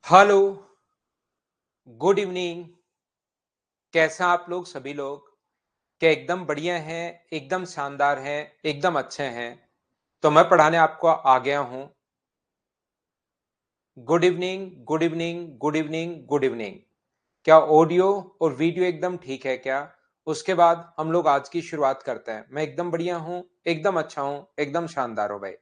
Hello, good evening. कैसे हैं आप लोग सभी लोग? क्या एकदम बढ़िया हैं, एकदम शानदार हैं, एकदम अच्छे हैं? तो मैं पढ़ाने आपको आ गया हूँ। Good evening, good evening, good evening, good evening. क्या ऑडियो और वीडियो एकदम ठीक है क्या? उसके बाद हम लोग आज की शुरुआत करते हैं। मैं एकदम बढ़िया हूँ, एकदम अच्छा हूँ, एकदम शानदार हूँ भाई।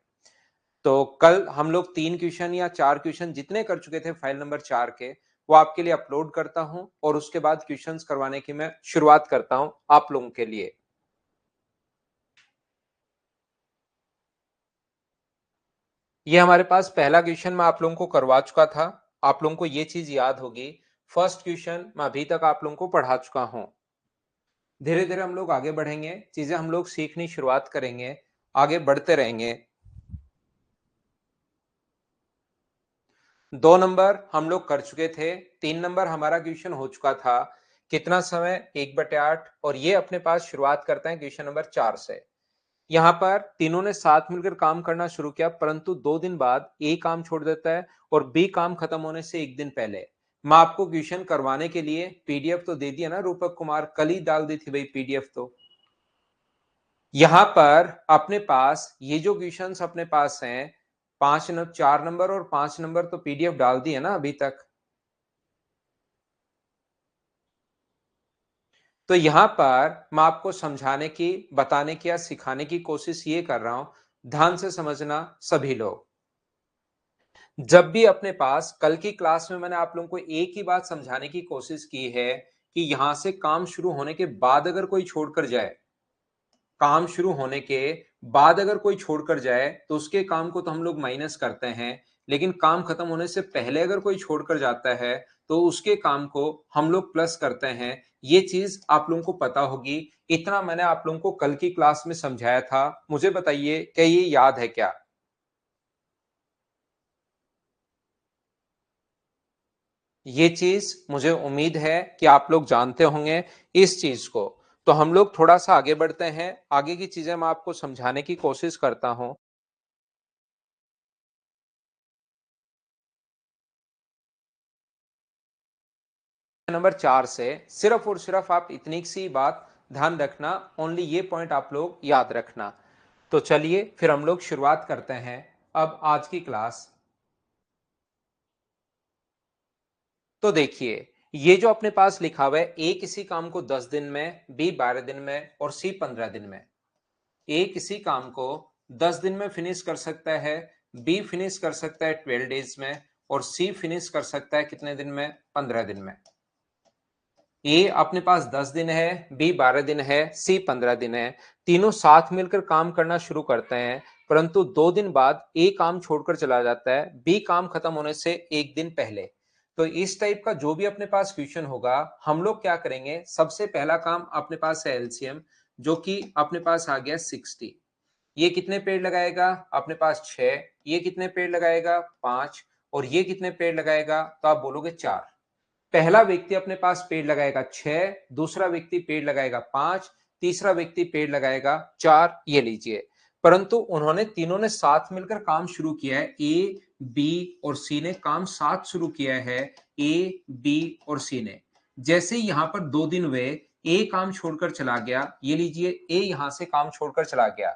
तो कल हम लोग 3 क्वेश्चन या 4 क्वेश्चन जितने कर चुके थे फाइल नंबर 4 के, वो आपके लिए अपलोड करता हूं और उसके बाद क्वेश्चंस करवाने की मैं शुरुआत करता हूं आप लोगों के लिए। ये हमारे पास पहला क्वेश्चन मैं आप लोगों को करवा चुका था। आप लोगों को ये चीज याद होगी। फर्स्ट क्वेश्चन मैं अभी तक आप लोगों को पढ़ा चुका हूं। धीरे धीरे हम लोग आगे बढ़ेंगे, चीजें हम लोग सीखनी शुरुआत करेंगे, आगे बढ़ते रहेंगे। 2 नंबर हम लोग कर चुके थे। 3 नंबर हमारा क्वेश्चन हो चुका था। कितना समय? 1/8। और ये अपने पास शुरुआत करते हैं क्वेश्चन नंबर 4 से। यहाँ पर तीनों ने साथ मिलकर काम करना शुरू किया, परंतु 2 दिन बाद ए काम छोड़ देता है और बी काम खत्म होने से 1 दिन पहले। मैं आपको क्वेश्चन करवाने के लिए पीडीएफ तो दे दिया ना, रूपक कुमार, कल ही डाल दी थी भाई पीडीएफ। तो यहां पर अपने पास ये जो क्वेश्चंस अपने पास हैं, 4 नंबर और 5 नंबर तो पीडीएफ डाल दी है ना अभी तक। तो यहां पर मैं आपको समझाने की, बताने की या सिखाने की कोशिश ये कर रहा हूं। ध्यान से समझना सभी लोग। जब भी अपने पास कल की क्लास में मैंने आप लोगों को एक ही बात समझाने की कोशिश की है कि यहां से काम शुरू होने के बाद अगर कोई छोड़कर जाए, काम शुरू होने के बाद अगर कोई छोड़कर जाए तो उसके काम को तो हम लोग माइनस करते हैं, लेकिन काम खत्म होने से पहले अगर कोई छोड़कर जाता है तो उसके काम को हम लोग प्लस करते हैं। ये चीज आप लोगों को पता होगी। इतना मैंने आप लोगों को कल की क्लास में समझाया था। मुझे बताइए क्या ये याद है क्या? ये चीज मुझे उम्मीद है कि आप लोग जानते होंगे इस चीज को। तो हम लोग थोड़ा सा आगे बढ़ते हैं, आगे की चीजें मैं आपको समझाने की कोशिश करता हूं। नंबर 4 से सिर्फ और सिर्फ आप इतनी सी बात ध्यान रखना, ओनली ये पॉइंट आप लोग याद रखना। तो चलिए फिर हम लोग शुरुआत करते हैं अब आज की क्लास। तो देखिए, ये जो अपने पास लिखा हुआ है, ए किसी काम को 10 दिन में, बी 12 दिन में और सी 15 दिन में। ए किसी काम को 10 दिन में फिनिश कर सकता है, बी फिनिश कर सकता है 12 डेज में और सी फिनिश कर सकता है कितने दिन में? 15 दिन में। ए अपने पास 10 दिन है, बी 12 दिन है, सी 15 दिन है। तीनों साथ मिलकर काम करना शुरू करते हैं, परंतु 2 दिन बाद ए काम छोड़कर चला जाता है, बी काम खत्म होने से 1 दिन पहले। तो इस टाइप का जो भी अपने पास क्वेश्चन होगा, हम लोग क्या करेंगे? सबसे पहला काम अपने पास है एलसीएम, जो कि अपने पास आ गया 60। ये कितने पेड़ लगाएगा? अपने पास 6। ये कितने पेड़ लगाएगा? 5। और ये कितने पेड़ लगाएगा? तो आप बोलोगे 4। पहला व्यक्ति अपने पास पेड़ लगाएगा 6, दूसरा व्यक्ति पेड़ लगाएगा 5, तीसरा व्यक्ति पेड़ लगाएगा 4। ये लीजिए, परंतु उन्होंने तीनों ने साथ मिलकर काम शुरू किया है। ए, बी और सी ने काम साथ शुरू किया है। ए, बी और सी ने जैसे ही यहां पर 2 दिन हुए, ए काम छोड़कर चला गया। ये लीजिए, ए यहां से काम छोड़कर चला गया,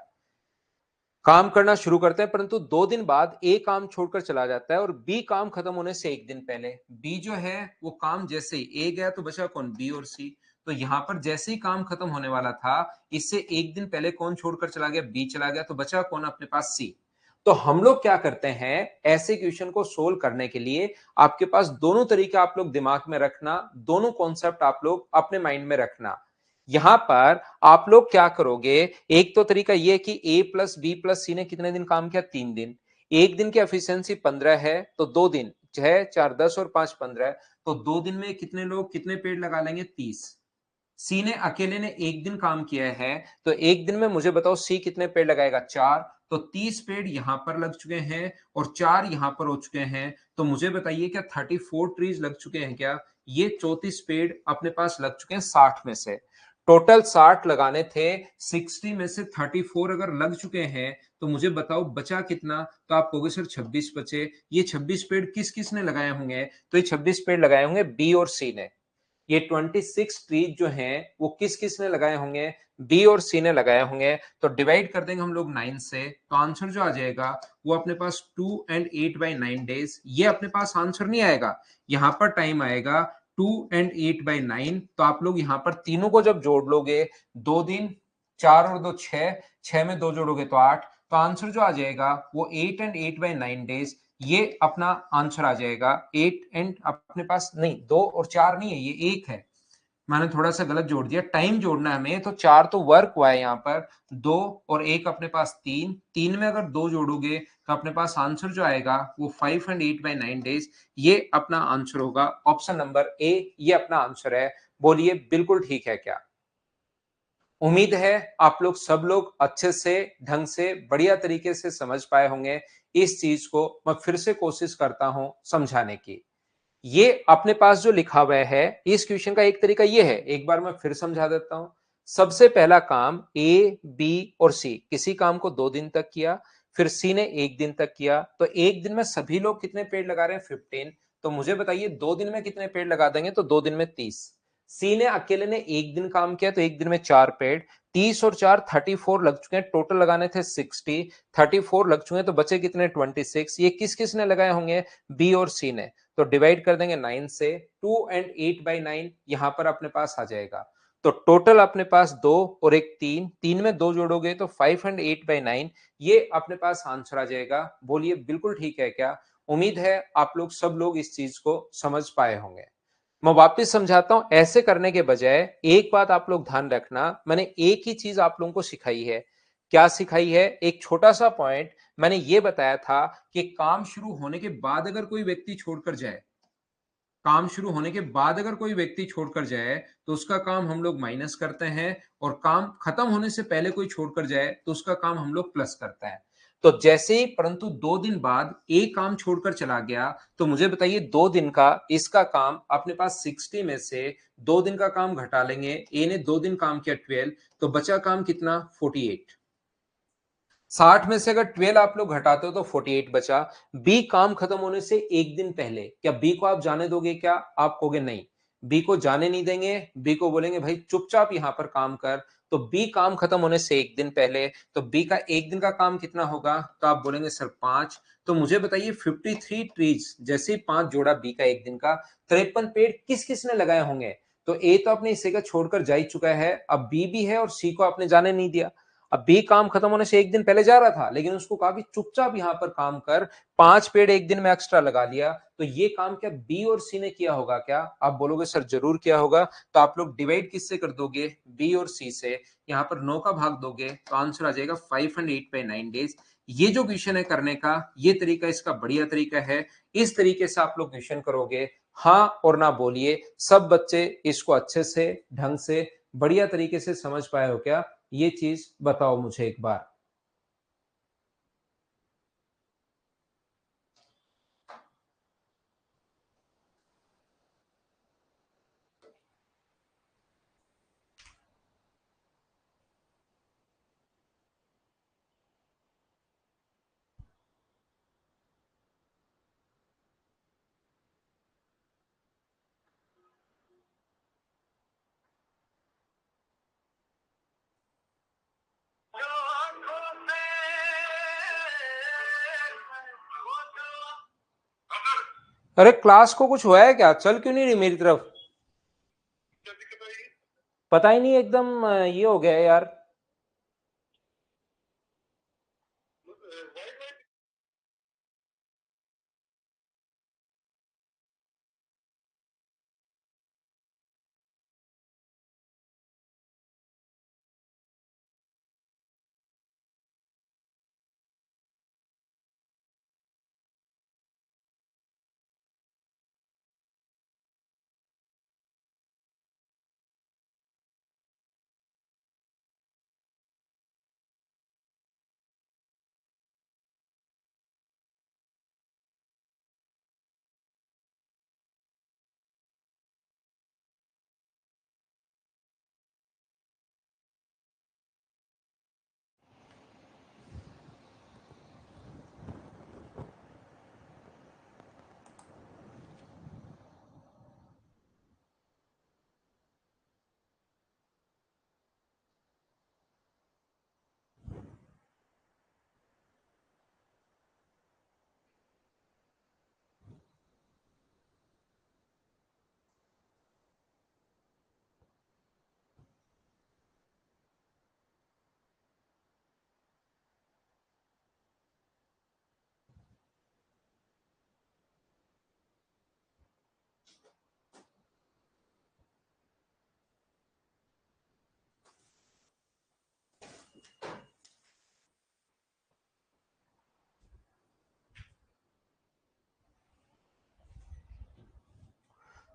काम करना शुरू करते हैं, परंतु 2 दिन बाद ए काम छोड़कर चला जाता है और बी काम खत्म होने से 1 दिन पहले। बी जो है वो काम जैसे ही ए गया तो बचा कौन? बी और सी। तो यहां पर जैसे ही काम खत्म होने वाला था, इससे 1 दिन पहले कौन छोड़कर चला गया? बी चला गया, तो बचा कौन अपने पास? सी। तो हम लोग क्या करते हैं, ऐसे क्वेश्चन को सोल्व करने के लिए आपके पास दोनों तरीके आप लोग दिमाग में रखना, दोनों कॉन्सेप्ट आप लोग अपने माइंड में रखना। यहां पर आप लोग क्या करोगे? एक तो तरीका यह है कि ए प्लस बी प्लस सी ने कितने दिन काम किया? 3 दिन। 1 दिन की एफिशिएंसी 15 है, तो 2 दिन, 6 4 10 और 5 15। तो 2 दिन में कितने लोग कितने पेड़ लगा लेंगे? 30। सी ने अकेले ने 1 दिन काम किया है, तो 1 दिन में मुझे बताओ सी कितने पेड़ लगाएगा? 4। तो 30 पेड़ यहां पर लग चुके हैं और 4 यहां पर हो चुके हैं। तो मुझे बताइए क्या 34 ट्रीज लग चुके हैं क्या? ये 34 पेड़ अपने पास लग चुके हैं 60 में से। टोटल 60 लगाने थे, 60 में से 34 अगर लग चुके हैं तो मुझे बताओ बचा कितना? तो आप कहोगे सर 26 बचे। ये 26 पेड़ किस किस ने लगाए होंगे? तो ये 26 पेड़ लगाए होंगे बी और सी ने। ये 26 ट्रीज जो हैं वो किस किस ने लगाए होंगे? बी और सी ने लगाए होंगे। तो डिवाइड कर देंगे हम लोग 9 से, तो आंसर जो आ जाएगा वो अपने पास 2 एंड 8 बाई 9 डेज। ये अपने पास आंसर नहीं आएगा, यहाँ पर टाइम आएगा 2 एंड 8 बाई 9। तो आप लोग यहाँ पर तीनों को जब जोड़ लोगे, 2 दिन, 4 और 2 6, 6 में 2 जोड़ोगे तो 8, तो आंसर जो आ जाएगा वो 8 एंड 8 बाई 9 डेज। ये अपना आंसर आ जाएगा। 8 एंड अपने पास नहीं, 2 और 4 नहीं है, ये 1 है। मैंने थोड़ा सा गलत जोड़ दिया, टाइम जोड़ना है हमें, तो 4 तो वर्क हुआ है यहाँ पर, 2 और 1 अपने पास 3, 3 में अगर 2 जोड़ोगे तो अपने पास आंसर जो आएगा वो 5 एंड 8 बाई 9 डेज। ये अपना आंसर होगा, ऑप्शन नंबर ए ये अपना आंसर है। बोलिए बिल्कुल ठीक है क्या? उम्मीद है आप लोग सब लोग अच्छे से, ढंग से, बढ़िया तरीके से समझ पाए होंगे। इस चीज को मैं फिर से कोशिश करता हूं समझाने की। ये अपने पास जो लिखा हुआ है, इस क्वेश्चन का एक तरीका ये है, एक बार मैं फिर समझा देता हूं। सबसे पहला काम ए, बी और सी, किसी काम को 2 दिन तक किया, फिर सी ने 1 दिन तक किया, तो 1 दिन में सभी लोग कितने पेड़ लगा रहे हैं? 15। तो मुझे बताइए 2 दिन में कितने पेड़ लगा देंगे? तो 2 दिन में 30। सी ने अकेले ने 1 दिन काम किया, तो 1 दिन में 4 पेड़, 30 और 4 34 लग चुके हैं, टोटल लगाने थे 60, 34 लग चुके हैं, तो बचे कितने? 26। ये किस किस ने लगाए होंगे? बी और सी ने। तो डिवाइड कर देंगे 9 से, 2 एंड 8 बाई 9 यहां पर अपने पास आ जाएगा। तो टोटल अपने पास 2 और 1 3, 3 में 2 जोड़ोगे तो 5 एंड 8 बाई 9, ये अपने पास आंसर आ जाएगा। बोलिए बिल्कुल ठीक है क्या? उम्मीद है आप लोग सब लोग इस चीज को समझ पाए होंगे। मैं वापस समझाता हूं, ऐसे करने के बजाय एक बात आप लोग ध्यान रखना, मैंने एक ही चीज आप लोगों को सिखाई है। क्या सिखाई है? एक छोटा सा पॉइंट मैंने ये बताया था कि काम शुरू होने के बाद अगर कोई व्यक्ति छोड़कर जाए, काम शुरू होने के बाद अगर कोई व्यक्ति छोड़कर जाए तो उसका काम हम लोग माइनस करते हैं, और काम खत्म होने से पहले कोई छोड़कर जाए तो उसका काम हम लोग प्लस करते हैं। तो जैसे ही, परंतु 2 दिन बाद ए काम छोड़कर चला गया, तो मुझे बताइए 2 दिन का इसका काम अपने पास 60 में से 2 दिन का काम घटा लेंगे। ए ने 2 दिन काम किया 12, तो बचा काम कितना? 48। 60 में से अगर 12 आप लोग घटाते हो तो 48 बचा। बी काम खत्म होने से 1 दिन पहले, क्या बी को आप जाने दोगे क्या? आप कहोगे नहीं, बी को जाने नहीं देंगे, बी को बोलेंगे भाई चुपचाप यहां पर काम कर। तो बी काम खत्म होने से 1 दिन पहले, तो बी का 1 दिन का काम कितना होगा? तो आप बोलेंगे सर 5। तो मुझे बताइए 53 ट्रीज, जैसे ही 5 जोड़ा बी का 1 दिन का, 53 पेड़ किस किस ने लगाए होंगे? तो ए तो अपने हिस्से का छोड़कर जा ही चुका है, अब बी भी है, और सी को आपने जाने नहीं दिया। अब बी काम खत्म होने से 1 दिन पहले जा रहा था, लेकिन उसको कहा कि चुपचाप यहां पर काम कर, 5 पेड़ 1 दिन में एक्स्ट्रा लगा लिया। तो ये काम क्या बी और सी ने किया होगा क्या? आप बोलोगे सर जरूर किया होगा। तो आप लोग डिवाइड किससे कर दोगे? बी और सी से। यहाँ पर 9 का भाग दोगे तो आंसर आ जाएगा 5 एंड 8 बाई 9 डेज। ये जो क्वेश्चन है करने का, ये तरीका इसका बढ़िया तरीका है। इस तरीके से आप लोग क्वेश्चन करोगे, हाँ और ना बोलिए, सब बच्चे इसको अच्छे से, ढंग से, बढ़िया तरीके से समझ पाए हो क्या? ये चीज बताओ मुझे एक बार। अरे क्लास को कुछ हुआ है क्या? चल क्यों नहीं रही मेरी तरफ? पता ही नहीं, एकदम ये हो गया है यार।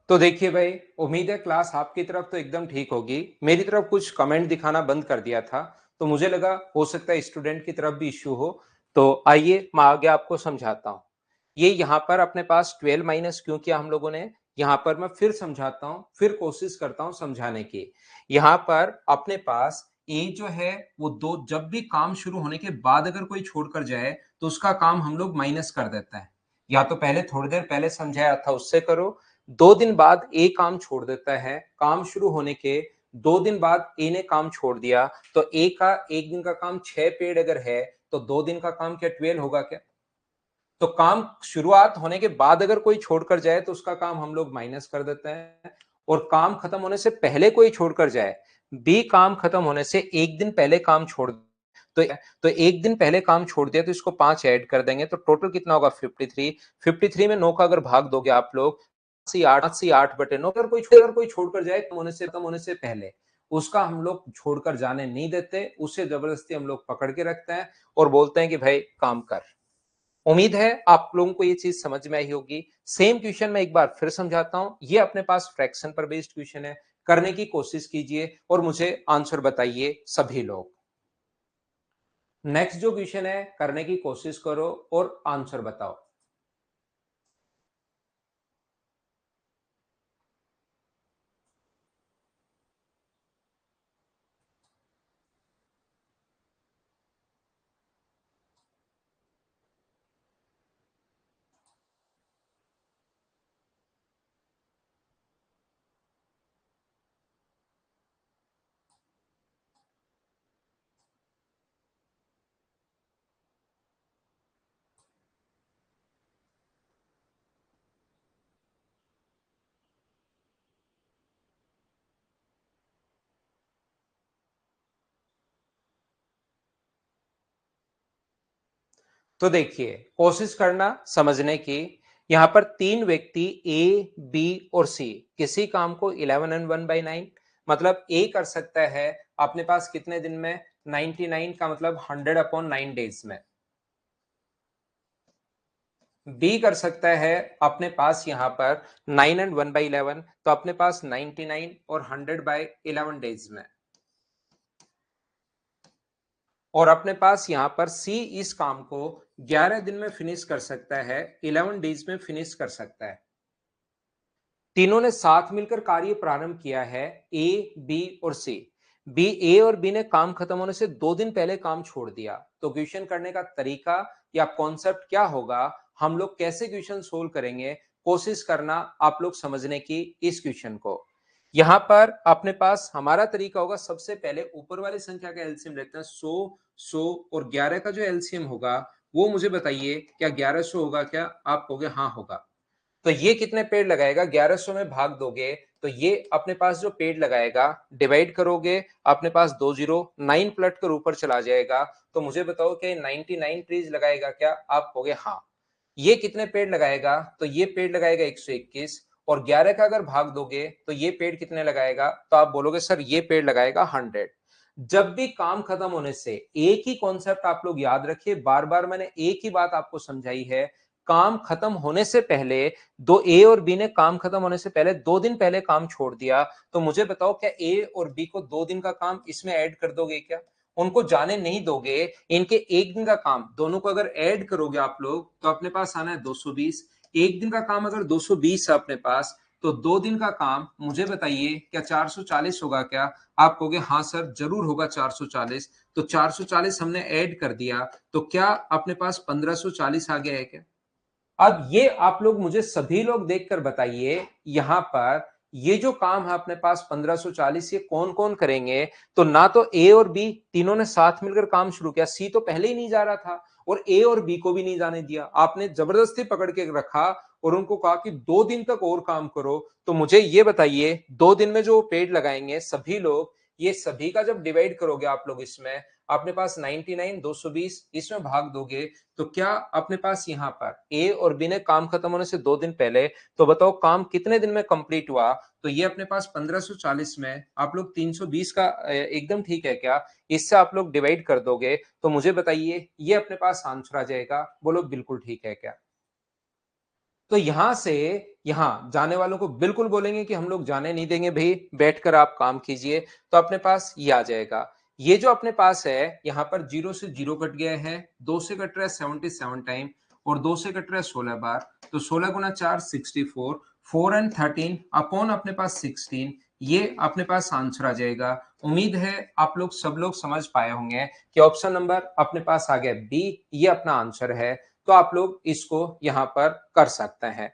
तो देखिए भाई, उम्मीद है क्लास आपकी तरफ तो एकदम ठीक होगी। मेरी तरफ कुछ कमेंट दिखाना बंद कर दिया था, तो मुझे लगा हो सकता है स्टूडेंट की तरफ भी इश्यू हो। तो आइए मैं आगे आपको समझाता हूँ। ये यहाँ पर अपने पास 12 माइनस क्यों किया हम लोगों ने, यहाँ पर मैं फिर समझाता हूँ, फिर कोशिश करता हूँ समझाने की। यहाँ पर अपने पास ए जो है वो दो, जब भी काम शुरू होने के बाद अगर कोई छोड़कर जाए तो उसका काम हम लोग माइनस कर देते हैं। या तो पहले थोड़ी देर पहले समझाया था उससे करो, 2 दिन बाद ए काम छोड़ देता है, काम शुरू होने के 2 दिन बाद ए ने काम छोड़ दिया, तो ए का एक दिन का काम 6 पेड़ अगर है तो 2 दिन का काम क्या 12 होगा क्या? तो काम शुरुआत होने के बाद अगर कोई छोड़कर जाए तो उसका काम हम लोग माइनस कर देते हैं, और काम खत्म होने से पहले कोई छोड़कर जाए, बी काम खत्म होने से एक दिन पहले काम छोड़, तो एक दिन पहले काम छोड़ दिया तो इसको 5 ऐड कर देंगे तो टोटल कितना होगा 53। 53 में 9 का अगर भाग दोगे आप लोग, 8/8/9, अगर कोई छोड़कर जाए खत्म होने से पहले, उसका हम लोग छोड़कर जाने नहीं देते, उसे जबरदस्ती हम लोग पकड़ के रखते हैं और बोलते हैं कि भाई काम कर। उम्मीद है आप लोगों को ये चीज समझ में आई होगी। सेम क्वेश्चन मैं एक बार फिर समझाता हूं। ये अपने पास फ्रैक्शन पर बेस्ड क्वेश्चन है, करने की कोशिश कीजिए और मुझे आंसर बताइए सभी लोग। नेक्स्ट जो क्वेश्चन है, करने की कोशिश करो और आंसर बताओ। तो देखिए, कोशिश करना समझने की। यहां पर 3 व्यक्ति ए, बी और सी किसी काम को 11 एंड 1/9, मतलब ए कर सकता है अपने पास कितने दिन में, 99 का मतलब 100/9 डेज में। बी कर सकता है अपने पास यहां पर 9 एंड 1/11, तो अपने पास 99 और 100/11 डेज में। और अपने पास यहां पर सी इस काम को 11 दिन में फिनिश कर सकता है, 11 डेज में फिनिश कर सकता है। तीनों ने साथ मिलकर कार्य प्रारंभ किया है, ए, बी और सी। ए और बी ने काम खत्म होने से 2 दिन पहले काम छोड़ दिया, तो क्वेश्चन करने का तरीका या कॉन्सेप्ट क्या होगा, हम लोग कैसे क्वेश्चन सोल्व करेंगे, कोशिश करना आप लोग समझने की इस क्वेश्चन को। यहां पर अपने पास हमारा तरीका होगा, सबसे पहले ऊपर वाली संख्या का एलसीएम लेते हैं, 100 और 11 का जो एलसीएम होगा वो मुझे बताइए, क्या 1100 होगा क्या? आप कहोगे हाँ होगा। तो ये कितने पेड़ लगाएगा, 1100 में भाग दोगे तो ये अपने पास जो पेड़ लगाएगा, डिवाइड करोगे, अपने पास 209 पलट कर ऊपर चला जाएगा, तो मुझे बताओ कि 99 ट्रीज लगाएगा क्या? आप कहोगे हाँ। ये कितने पेड़ लगाएगा, तो ये पेड़ लगाएगा 121, और 11 का अगर भाग दोगे तो ये पेड़ कितने लगाएगा, तो आप बोलोगे सर ये पेड़ लगाएगा 100। जब भी काम खत्म होने से, एक ही कॉन्सेप्ट आप लोग याद रखिए, बार बार मैंने एक ही बात आपको समझाई है, काम खत्म होने से पहले, दो ए और बी ने काम खत्म होने से पहले 2 दिन पहले काम छोड़ दिया, तो मुझे बताओ क्या ए और बी को 2 दिन का काम इसमें ऐड कर दोगे क्या? उनको जाने नहीं दोगे, इनके एक दिन का काम दोनों को अगर ऐड करोगे आप लोग तो अपने पास आना है 220। एक दिन का काम अगर 220 है अपने पास, तो 2 दिन का काम मुझे बताइए क्या 440 होगा क्या? आप कहोगे हाँ सर जरूर होगा 440। तो 440 हमने ऐड कर दिया, तो क्या अपने पास 1540 आ गया है क्या? अब ये आप लोग मुझे सभी लोग देखकर बताइए, यहां पर ये जो काम है अपने पास 1540, ये कौन कौन करेंगे? तो ना तो ए और बी तीनों ने साथ मिलकर काम शुरू किया, सी तो पहले ही नहीं जा रहा था, और ए और बी को भी नहीं जाने दिया, आपने जबरदस्ती पकड़ के रखा और उनको कहा कि 2 दिन तक और काम करो। तो मुझे ये बताइए, 2 दिन में जो पेड़ लगाएंगे सभी लोग, ये सभी का जब डिवाइड करोगे आप लोग इसमें, अपने पास 99 220 इसमें भाग दोगे, तो क्या अपने पास यहाँ पर ए और बी ने काम खत्म होने से 2 दिन पहले, तो बताओ काम कितने दिन में कंप्लीट हुआ? तो ये अपने पास 1540 में आप लोग 320 का एकदम ठीक है क्या? इससे आप लोग डिवाइड कर दोगे तो मुझे बताइए ये अपने पास आंसर आ जाएगा, बोलो बिल्कुल ठीक है क्या? तो यहां से यहां जाने वालों को बिल्कुल बोलेंगे कि हम लोग जाने नहीं देंगे भाई, बैठकर आप काम कीजिए। तो अपने पास ये आ जाएगा। ये जो अपने पास है यहाँ पर जीरो से जीरो कट गया है, दो से कट रहा है 77 टाइम, और दो से कट रहा है 16 बार। तो 16 गुना 4 64, 4 एंड 13 अपॉन अपने पास 16, ये अपने पास आंसर आ जाएगा। उम्मीद है आप लोग सब लोग समझ पाए होंगे कि ऑप्शन नंबर अपने पास आ गया बी, ये अपना आंसर है। तो आप लोग इसको यहां पर कर सकते हैं।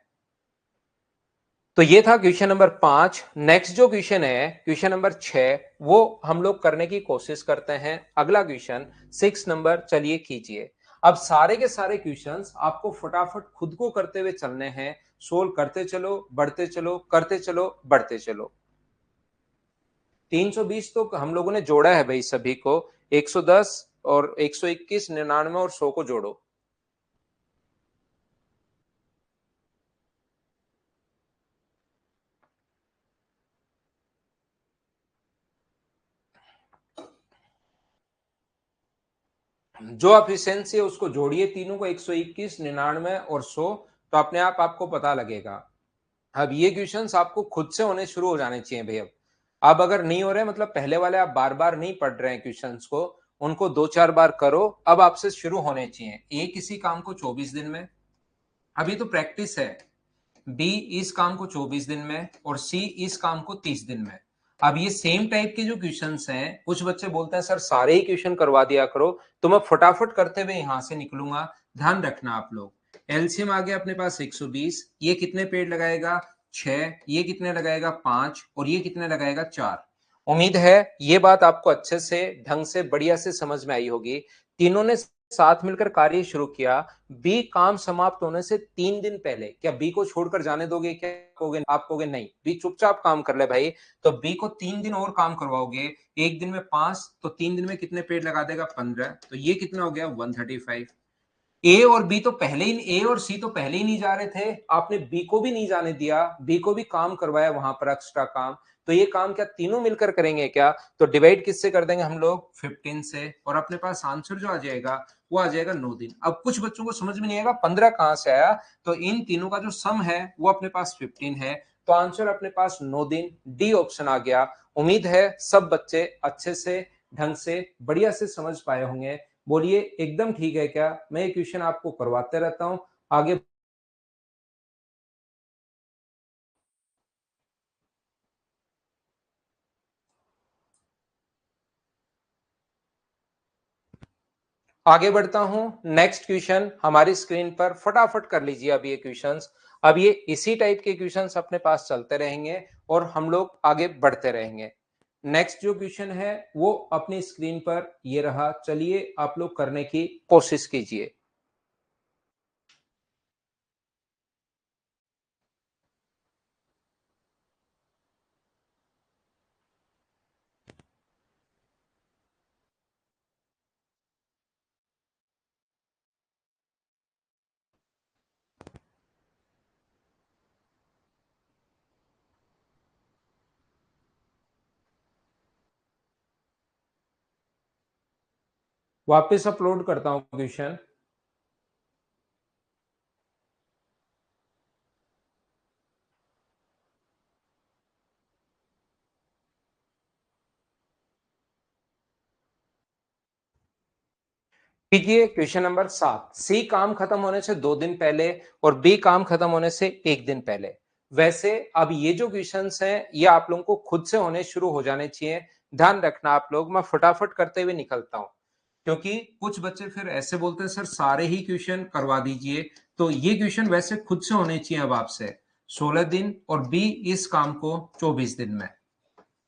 तो ये था क्वेश्चन नंबर 5। नेक्स्ट जो क्वेश्चन है क्वेश्चन नंबर 6, वो हम लोग करने की कोशिश करते हैं। अगला क्वेश्चन 6 नंबर, चलिए कीजिए। अब सारे के सारे क्वेश्चंस आपको फटाफट खुद को करते हुए चलने हैं। सोल्व करते चलो, बढ़ते चलो, करते चलो, बढ़ते चलो। 320 तो हम लोगों ने जोड़ा है भाई सभी को। 110 और 121, 99 और 100 को जोड़ो। जो एफिशिएंसी है उसको जोड़िए तीनों को, 121, 99 और 100। तो अपने आप आपको पता लगेगा। अब ये क्वेश्चंस आपको खुद से होने शुरू हो जाने चाहिए भाई। अब अगर नहीं हो रहे, मतलब पहले वाले आप बार बार नहीं पढ़ रहे हैं क्वेश्चंस को, उनको दो चार बार करो। अब आपसे शुरू होने चाहिए। ए किसी काम को 24 दिन में, अभी तो प्रैक्टिस है। बी इस काम को 24 दिन में, और सी इस काम को 30 दिन में। अब ये सेम टाइप के जो क्वेश्चंस हैं, कुछ बच्चे बोलते हैं सर सारे ही क्वेश्चन करवा दिया करो, तो मैं फटाफट करते हुए यहां से निकलूंगा। ध्यान रखना आप लोग। एलसीएम आ गया अपने पास 120, ये कितने पेड़ लगाएगा 6, ये कितने लगाएगा 5, और ये कितने लगाएगा 4। उम्मीद है ये बात आपको अच्छे से, ढंग से, बढ़िया से समझ में आई होगी। तीनों ने साथ मिलकर कार्य शुरू किया। बी काम समाप्त होने से 3 दिन पहले, क्या बी को छोड़कर जाने दोगे? क्या कहोगे? आप कहोगे नहीं, बी चुपचाप काम कर ले भाई। तो बी को 3 दिन और काम करवाओगे। एक दिन में 5, तो 3 दिन में कितने पेड़ लगा देगा? 15। तो ये कितना हो गया? 135। ए और बी तो पहले ही, ए और सी तो पहले ही नहीं जा रहे थे, आपने बी को भी नहीं जाने दिया, बी को भी काम करवाया वहां पर एक्स्ट्रा काम। तो ये काम क्या तीनों मिलकर करेंगे क्या? तो डिवाइड किससे कर देंगे हम लोग? 15 से। और अपने पास आंसर जो आ जाएगा वो आ जाएगा 9 दिन। अब कुछ बच्चों को समझ में नहीं आएगा 15 कहां से आया, तो इन तीनों का जो सम है वो अपने पास 15 है। तो आंसर अपने पास 9 दिन, डी ऑप्शन आ गया। उम्मीद है सब बच्चे अच्छे से, ढंग से, बढ़िया से समझ पाए होंगे। बोलिए एकदम ठीक है क्या? मैं ये क्वेश्चन आपको करवाते रहता हूं। आगे आगे बढ़ता हूं। नेक्स्ट क्वेश्चन हमारी स्क्रीन पर, फटाफट कर लीजिए अब ये क्वेश्चंस। अब ये इसी टाइप के क्वेश्चंस अपने पास चलते रहेंगे और हम लोग आगे बढ़ते रहेंगे। नेक्स्ट जो क्वेश्चन है वो अपनी स्क्रीन पर ये रहा, चलिए आप लोग करने की कोशिश कीजिए। वापस अपलोड करता हूं क्वेश्चन। कीजिए क्वेश्चन नंबर 7। सी काम खत्म होने से 2 दिन पहले और बी काम खत्म होने से 1 दिन पहले। वैसे अब ये जो क्वेश्चंस हैं ये आप लोगों को खुद से होने शुरू हो जाने चाहिए। ध्यान रखना आप लोग, मैं फटाफट करते हुए निकलता हूं, क्योंकि कुछ बच्चे फिर ऐसे बोलते हैं सर सारे ही क्वेश्चन करवा दीजिए। तो ये क्वेश्चन वैसे खुद से होने चाहिए अब आपसे। 16 दिन और बी इस काम को 24 दिन में।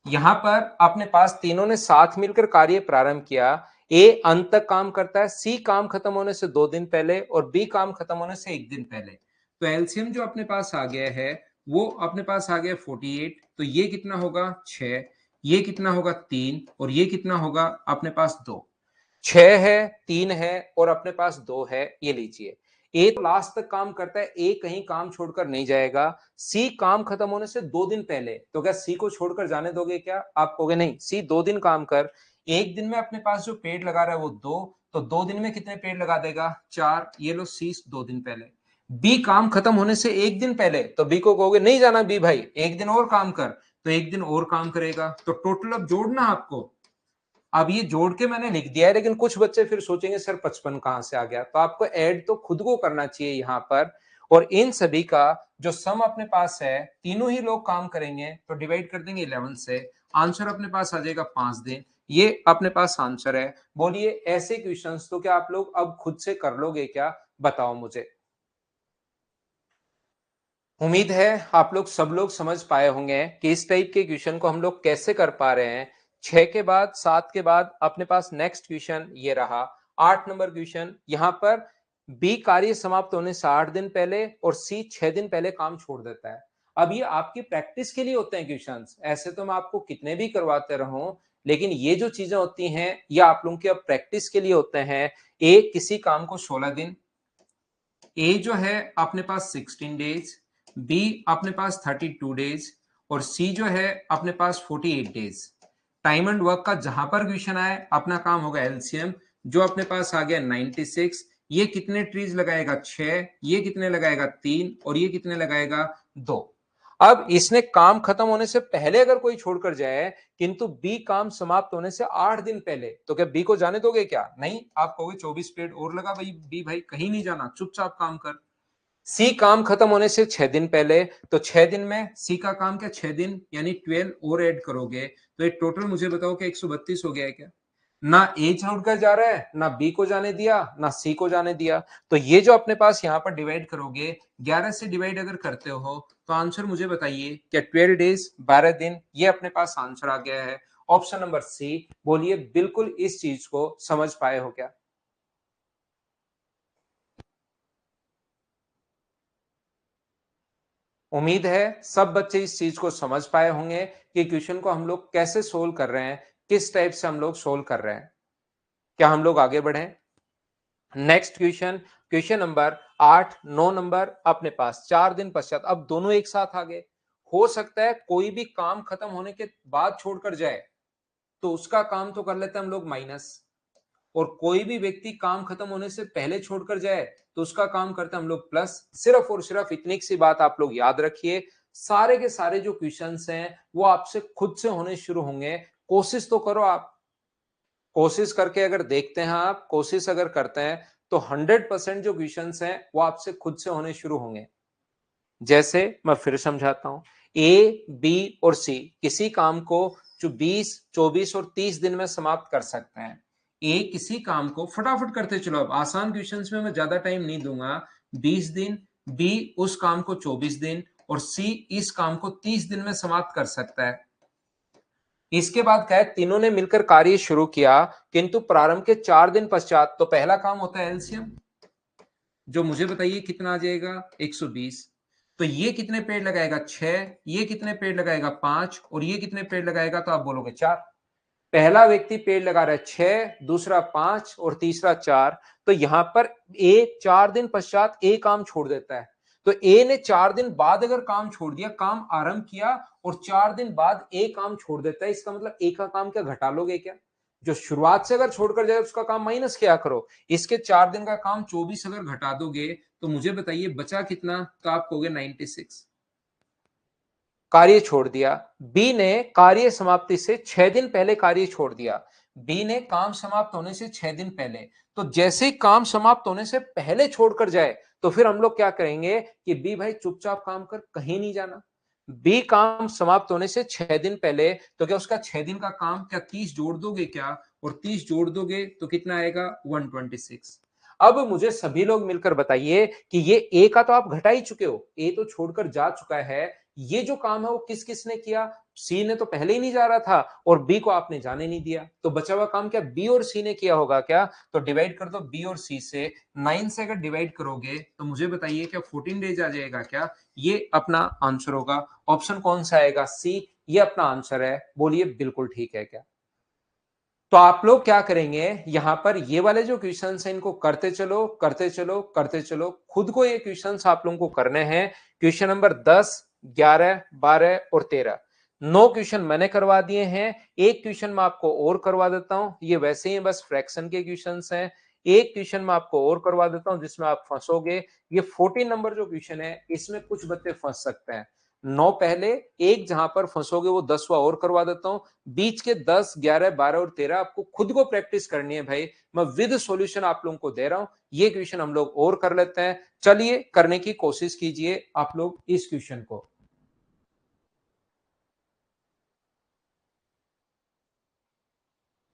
यहां पर अपने पास तीनों ने साथ मिलकर कार्य प्रारंभ किया। ए अंत तक काम करता है, सी काम खत्म होने से 2 दिन पहले और बी काम खत्म होने से 1 दिन पहले। तो एलसीएम जो अपने पास आ गया है वो अपने पास आ गया 48। तो ये कितना होगा? 6। ये कितना होगा? 3। और ये कितना होगा? अपने पास 2। 6 है, 3 है, और अपने पास 2 है, ये लीजिए। ए तो लास्ट तक काम करता है, ए कहीं काम छोड़कर नहीं जाएगा। सी काम खत्म होने से 2 दिन पहले, तो क्या सी को छोड़कर जाने दोगे क्या? आप कहोगे नहीं, सी 2 दिन काम कर। एक दिन में अपने पास जो पेड़ लगा रहा है वो 2, तो 2 दिन में कितने पेड़ लगा देगा? 4। ये लो सी 2 दिन पहले। बी काम खत्म होने से एक दिन पहले, तो बी को कहोगे नहीं जाना बी भाई, एक दिन और काम कर, तो एक दिन और काम करेगा। तो टोटल अब जोड़ना आपको। अब ये जोड़ के मैंने लिख दिया है, लेकिन कुछ बच्चे फिर सोचेंगे सर 55 कहां से आ गया, तो आपको ऐड तो खुद को करना चाहिए यहां पर। और इन सभी का जो सम अपने पास है, तीनों ही लोग काम करेंगे तो डिवाइड कर देंगे 11 से, आंसर अपने पास आ जाएगा 5 दिन। ये अपने पास आंसर है। बोलिए ऐसे क्वेश्चंस तो क्या आप लोग अब खुद से कर लोगे क्या, बताओ मुझे। उम्मीद है आप लोग सब लोग समझ पाए होंगे कि इस टाइप के क्वेश्चन को हम लोग कैसे कर पा रहे हैं। 6 के बाद 7 के बाद अपने पास नेक्स्ट क्वेश्चन ये रहा 8 नंबर क्वेश्चन। यहां पर बी कार्य समाप्त होने से 8 दिन पहले और सी 6 दिन पहले काम छोड़ देता है। अब ये आपकी प्रैक्टिस के लिए होते हैं क्वेश्चंस, ऐसे तो मैं आपको कितने भी करवाते रहूं, लेकिन ये जो चीजें होती हैं ये आप लोगों की अब प्रैक्टिस के लिए होते हैं। ए किसी काम को 16 दिन, ए जो है अपने पास 16 डेज, बी अपने पास 32 डेज और सी जो है अपने पास 48 डेज। टाइम एंड वर्क का जहां पर क्वेश्चन आए अपना काम होगा एलसीएम, जो अपने पास आ गया 96। ये कितने ट्रीज लगाएगा 6, ये कितने लगाएगा 3 और ये कितने लगाएगा 2। अब इसने काम खत्म होने से पहले अगर कोई छोड़कर जाए, किंतु बी काम समाप्त होने से 8 दिन पहले, तो क्या बी को जाने दोगे क्या, नहीं, आप कहोगे 24 प्लेट और लगा भाई बी भाई कहीं नहीं जाना चुपचाप काम कर। सी काम खत्म होने से 6 दिन पहले, तो 6 दिन में सी का काम क्या 6 दिन यानी 12 और ऐड करोगे, तो ये टोटल मुझे बताओ कि 132 हो गया है क्या। ना ए छोड़कर जा रहा है, ना बी को जाने दिया, ना सी को जाने दिया। तो ये जो अपने पास यहां पर डिवाइड करोगे, 11 से डिवाइड अगर करते हो तो आंसर मुझे बताइए क्या 12 डेज 12 दिन, ये अपने पास आंसर आ गया है ऑप्शन नंबर सी। बोलिए बिल्कुल इस चीज को समझ पाए हो क्या। उम्मीद है सब बच्चे इस चीज को समझ पाए होंगे कि क्वेश्चन को हम लोग कैसे सोल्व कर रहे हैं, किस टाइप से हम लोग सोल्व कर रहे हैं। क्या हम लोग आगे बढ़े। Next question, question number 8 9 number अपने पास 4 दिन पश्चात, अब दोनों एक साथ आ गए। हो सकता है कोई भी काम खत्म होने के बाद छोड़कर जाए, तो उसका काम तो कर लेते हैं हम लोग माइनस, और कोई भी व्यक्ति काम खत्म होने से पहले छोड़कर जाए तो उसका काम करते हैं हम लोग प्लस। सिर्फ और सिर्फ इतनी सी बात आप लोग याद रखिए, सारे के सारे जो क्वेश्चंस हैं वो आपसे खुद से होने शुरू होंगे। कोशिश तो करो आप, कोशिश करके अगर देखते हैं आप, कोशिश अगर करते हैं तो 100% जो क्वेश्चंस हैं वो आपसे खुद से होने शुरू होंगे। जैसे मैं फिर समझाता हूं, ए बी और सी किसी काम को जो 20 24 और 30 दिन में समाप्त कर सकते हैं। ए किसी काम को फटाफट करते चलो, अब आसान क्वेश्चंस में मैं ज्यादा टाइम नहीं दूंगा, 20 दिन, बी उस काम को 24 दिन और सी इस काम को 30 दिन में समाप्त कर सकता है। इसके बाद क्या है, तीनों ने मिलकर कार्य शुरू किया, किंतु प्रारंभ के 4 दिन पश्चात, तो पहला काम होता है एलसीएम, जो मुझे बताइए कितना आ जाएगा 120। तो ये कितने पेड़ लगाएगा 6, ये कितने पेड़ लगाएगा 5 और ये कितने पेड़ लगाएगा, तो आप बोलोगे 4। पहला व्यक्ति पेड़ लगा रहा है 6, दूसरा 5 और तीसरा 4। तो यहां पर ए 4 दिन पश्चात ए काम छोड़ देता है। तो ए ने 4 दिन बाद अगर काम छोड़ दिया, काम आरंभ किया और 4 दिन बाद ए काम छोड़ देता है, इसका मतलब ए का काम क्या घटा लोगे क्या, जो शुरुआत से अगर छोड़कर जाए उसका काम माइनस किया करो। इसके 4 दिन का काम 24 अगर घटा दोगे तो मुझे बताइए बचा कितना, तो आप कहोगे 96। कार्य छोड़ दिया। बी ने कार्य समाप्ति से 6 दिन पहले कार्य छोड़ दिया। बी ने काम समाप्त होने से 6 दिन पहले, तो जैसे ही काम समाप्त होने से पहले छोड़कर जाए तो फिर हम लोग क्या करेंगे कि बी भाई चुपचाप काम कर, कहीं नहीं जाना। बी काम समाप्त होने से 6 दिन पहले, तो क्या उसका 6 दिन का काम क्या 30 जोड़ दोगे क्या, और 30 जोड़ दोगे तो कितना आएगा 126। अब मुझे सभी लोग मिलकर बताइए कि ये ए का तो आप घटा ही चुके हो, ए तो छोड़कर जा चुका है, ये जो काम है वो किस किसने किया, सी ने तो पहले ही नहीं जा रहा था और बी को आपने जाने नहीं दिया, तो बचा हुआ काम क्या बी और सी ने किया होगा क्या, तो डिवाइड कर दो बी और सी से। 9 से अगर डिवाइड करोगे तो मुझे बताइए क्या 14 डेज आ जाएगा क्या, ये अपना आंसर होगा। ऑप्शन कौन सा आएगा, सी, ये अपना आंसर है। बोलिए बिल्कुल ठीक है क्या। तो आप लोग क्या करेंगे, यहां पर ये वाले जो क्वेश्चंस हैं इनको करते चलो करते चलो करते चलो, खुद को ये क्वेश्चंस आप लोगों को करने हैं। क्वेश्चन नंबर 10 11 12 और 13, 9 क्वेश्चन मैंने करवा दिए हैं, एक क्वेश्चन मैं आपको और करवा देता हूं, ये वैसे ही बस फ्रैक्शन के क्वेश्चंस हैं। एक क्वेश्चन मैं आपको और करवा देता हूं जिसमें आप फंसोगे। ये 14 नंबर जो क्वेश्चन है इसमें कुछ बच्चे फंस सकते हैं। 9 पहले, एक जहां पर फंसोगे वो 10वां और करवा देता हूं। बीच के 10, 11, 12 और 13 आपको खुद को प्रैक्टिस करनी है भाई। मैं विद सॉल्यूशन आप लोगों को दे रहा हूं। ये क्वेश्चन हम लोग और कर लेते हैं। चलिए करने की कोशिश कीजिए आप लोग इस क्वेश्चन को।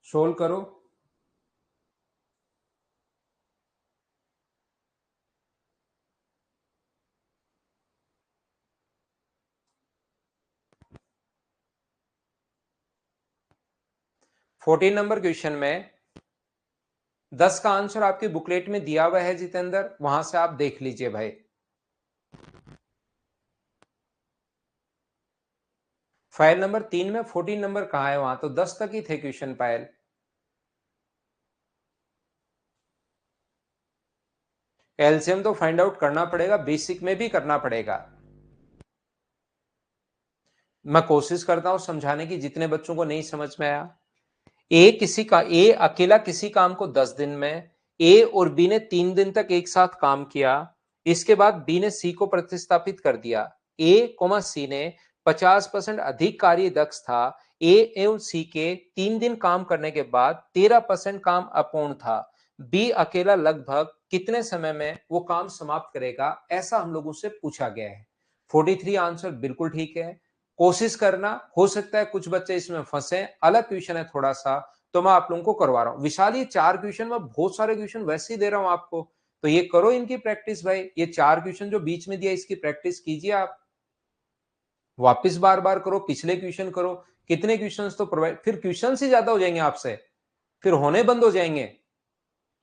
सोल्व करो। 14 नंबर क्वेश्चन में 10 का आंसर आपकी बुकलेट में दिया हुआ है जितेंद्र, वहां से आप देख लीजिए भाई। फाइल नंबर 3 में 14 नंबर कहां है, वहां तो 10 तक ही थे क्वेश्चन पायल। एलसीएम तो फाइंड आउट करना पड़ेगा, बेसिक में भी करना पड़ेगा। मैं कोशिश करता हूं समझाने की, जितने बच्चों को नहीं समझ में आया। ए अकेला किसी काम को 10 दिन में, ए और बी ने 3 दिन तक एक साथ काम किया। इसके बाद बी ने सी को प्रतिस्थापित कर दिया। ए सी ने 50% अधिक कार्य दक्ष था। ए एवं सी के 3 दिन काम करने के बाद 13% काम अपूर्ण था। बी अकेला लगभग कितने समय में वो काम समाप्त करेगा, ऐसा हम लोगों से पूछा गया है। 43 आंसर बिल्कुल ठीक है। कोशिश करना, हो सकता है कुछ बच्चे इसमें फंसे, अलग क्वेश्चन है थोड़ा सा, तो मैं आप लोगों को करवा रहा हूं। विशाल ये 4 क्वेश्चन, मैं बहुत सारे क्वेश्चन वैसे ही दे रहा हूं आपको, तो ये करो इनकी प्रैक्टिस भाई। ये 4 क्वेश्चन जो बीच में दिया इसकी प्रैक्टिस कीजिए आप। वापस बार बार करो, पिछले क्वेश्चन करो। कितने क्वेश्चंस तो प्रोवाइड, फिर क्वेश्चन ही ज्यादा हो जाएंगे आपसे, फिर होने बंद हो जाएंगे।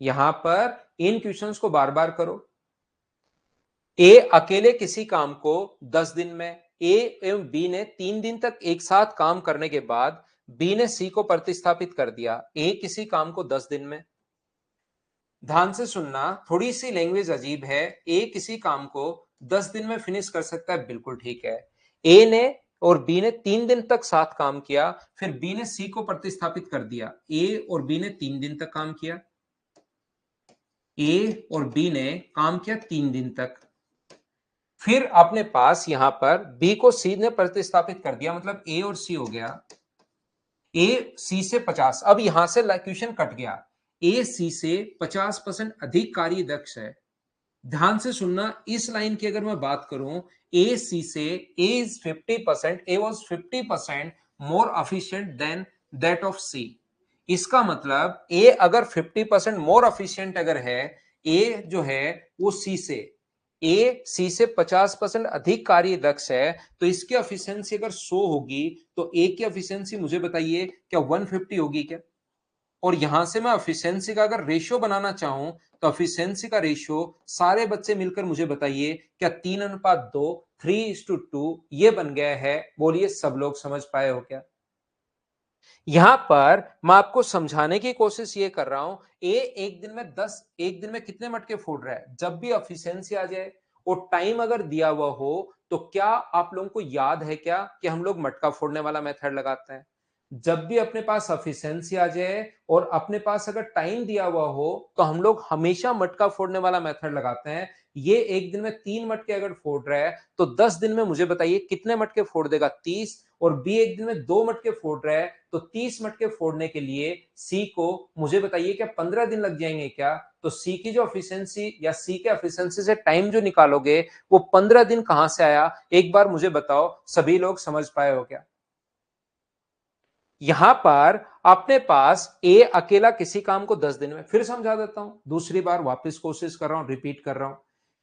यहां पर इन क्वेश्चंस को बार बार करो। ए अकेले किसी काम को 10 दिन में, ए एवं बी ने 3 दिन तक एक साथ काम करने के बाद बी ने सी को प्रतिस्थापित कर दिया। ए किसी काम को 10 दिन में, ध्यान से सुनना, थोड़ी सी लैंग्वेज अजीब है। ए किसी काम को 10 दिन में फिनिश कर सकता है, बिल्कुल ठीक है। ए ने और बी ने 3 दिन तक साथ काम किया, फिर बी ने सी को प्रतिस्थापित कर दिया। ए और बी ने 3 दिन तक काम किया। ए और बी ने काम किया 3 दिन तक। फिर अपने पास यहां पर बी को सी ने प्रतिस्थापित कर दिया, मतलब ए और सी हो गया। ए सी से 50, अब यहां से क्वेश्चन कट गया। ए सी से 50% अधिक कार्य दक्ष है। ध्यान से सुनना, इस लाइन की अगर मैं बात करूं, ए सी से, A is 50%, A was 50% more efficient than that of C. इसका मतलब ए अगर 50% मोर एफिशिएंट अगर है, ए जो है वो सी से, ए सी से 50% अधिक कार्य दक्ष है, तो इसकी एफिशिएंसी अगर 100 होगी तो ए की एफिशिएंसी मुझे बताइए क्या 150 होगी क्या? और यहां से मैं एफिशिएंसी का अगर रेशियो बनाना चाहूं, तो एफिशिएंसी का रेशियो सारे बच्चे मिलकर मुझे बताइए क्या 3:2, 3:2 ये बन गया है? बोलिए सब लोग समझ पाए हो क्या? यहां पर मैं आपको समझाने की कोशिश ये कर रहा हूं, ए एक दिन में 10, एक दिन में कितने मटके फोड़ रहा है। जब भी एफिशिएंसी आ जाए और टाइम अगर दिया हुआ हो, तो क्या आप लोगों को याद है क्या कि हम लोग मटका फोड़ने वाला मेथड लगाते हैं। जब भी अपने पास एफिशिएंसी आ जाए और अपने पास अगर टाइम दिया हुआ हो, तो हम लोग हमेशा मटका फोड़ने वाला मेथड लगाते हैं। ये एक दिन में 3 मटके अगर फोड़ रहा है, तो 10 दिन में मुझे बताइए कितने मटके फोड़ देगा, 30। और बी एक दिन में 2 मटके फोड़ रहा है, तो 30 मटके फोड़ने के लिए सी को मुझे बताइए क्या 15 दिन लग जाएंगे क्या? तो सी की जो एफिशिएंसी या सी के एफिशिएंसी से टाइम जो निकालोगे, वो 15 दिन कहां से आया, एक बार मुझे बताओ। सभी लोग समझ पाए हो क्या? यहां पर अपने पास ए अकेला किसी काम को 10 दिन में, फिर समझा देता हूं, दूसरी बार वापस कोशिश कर रहा हूं, रिपीट कर रहा हूं।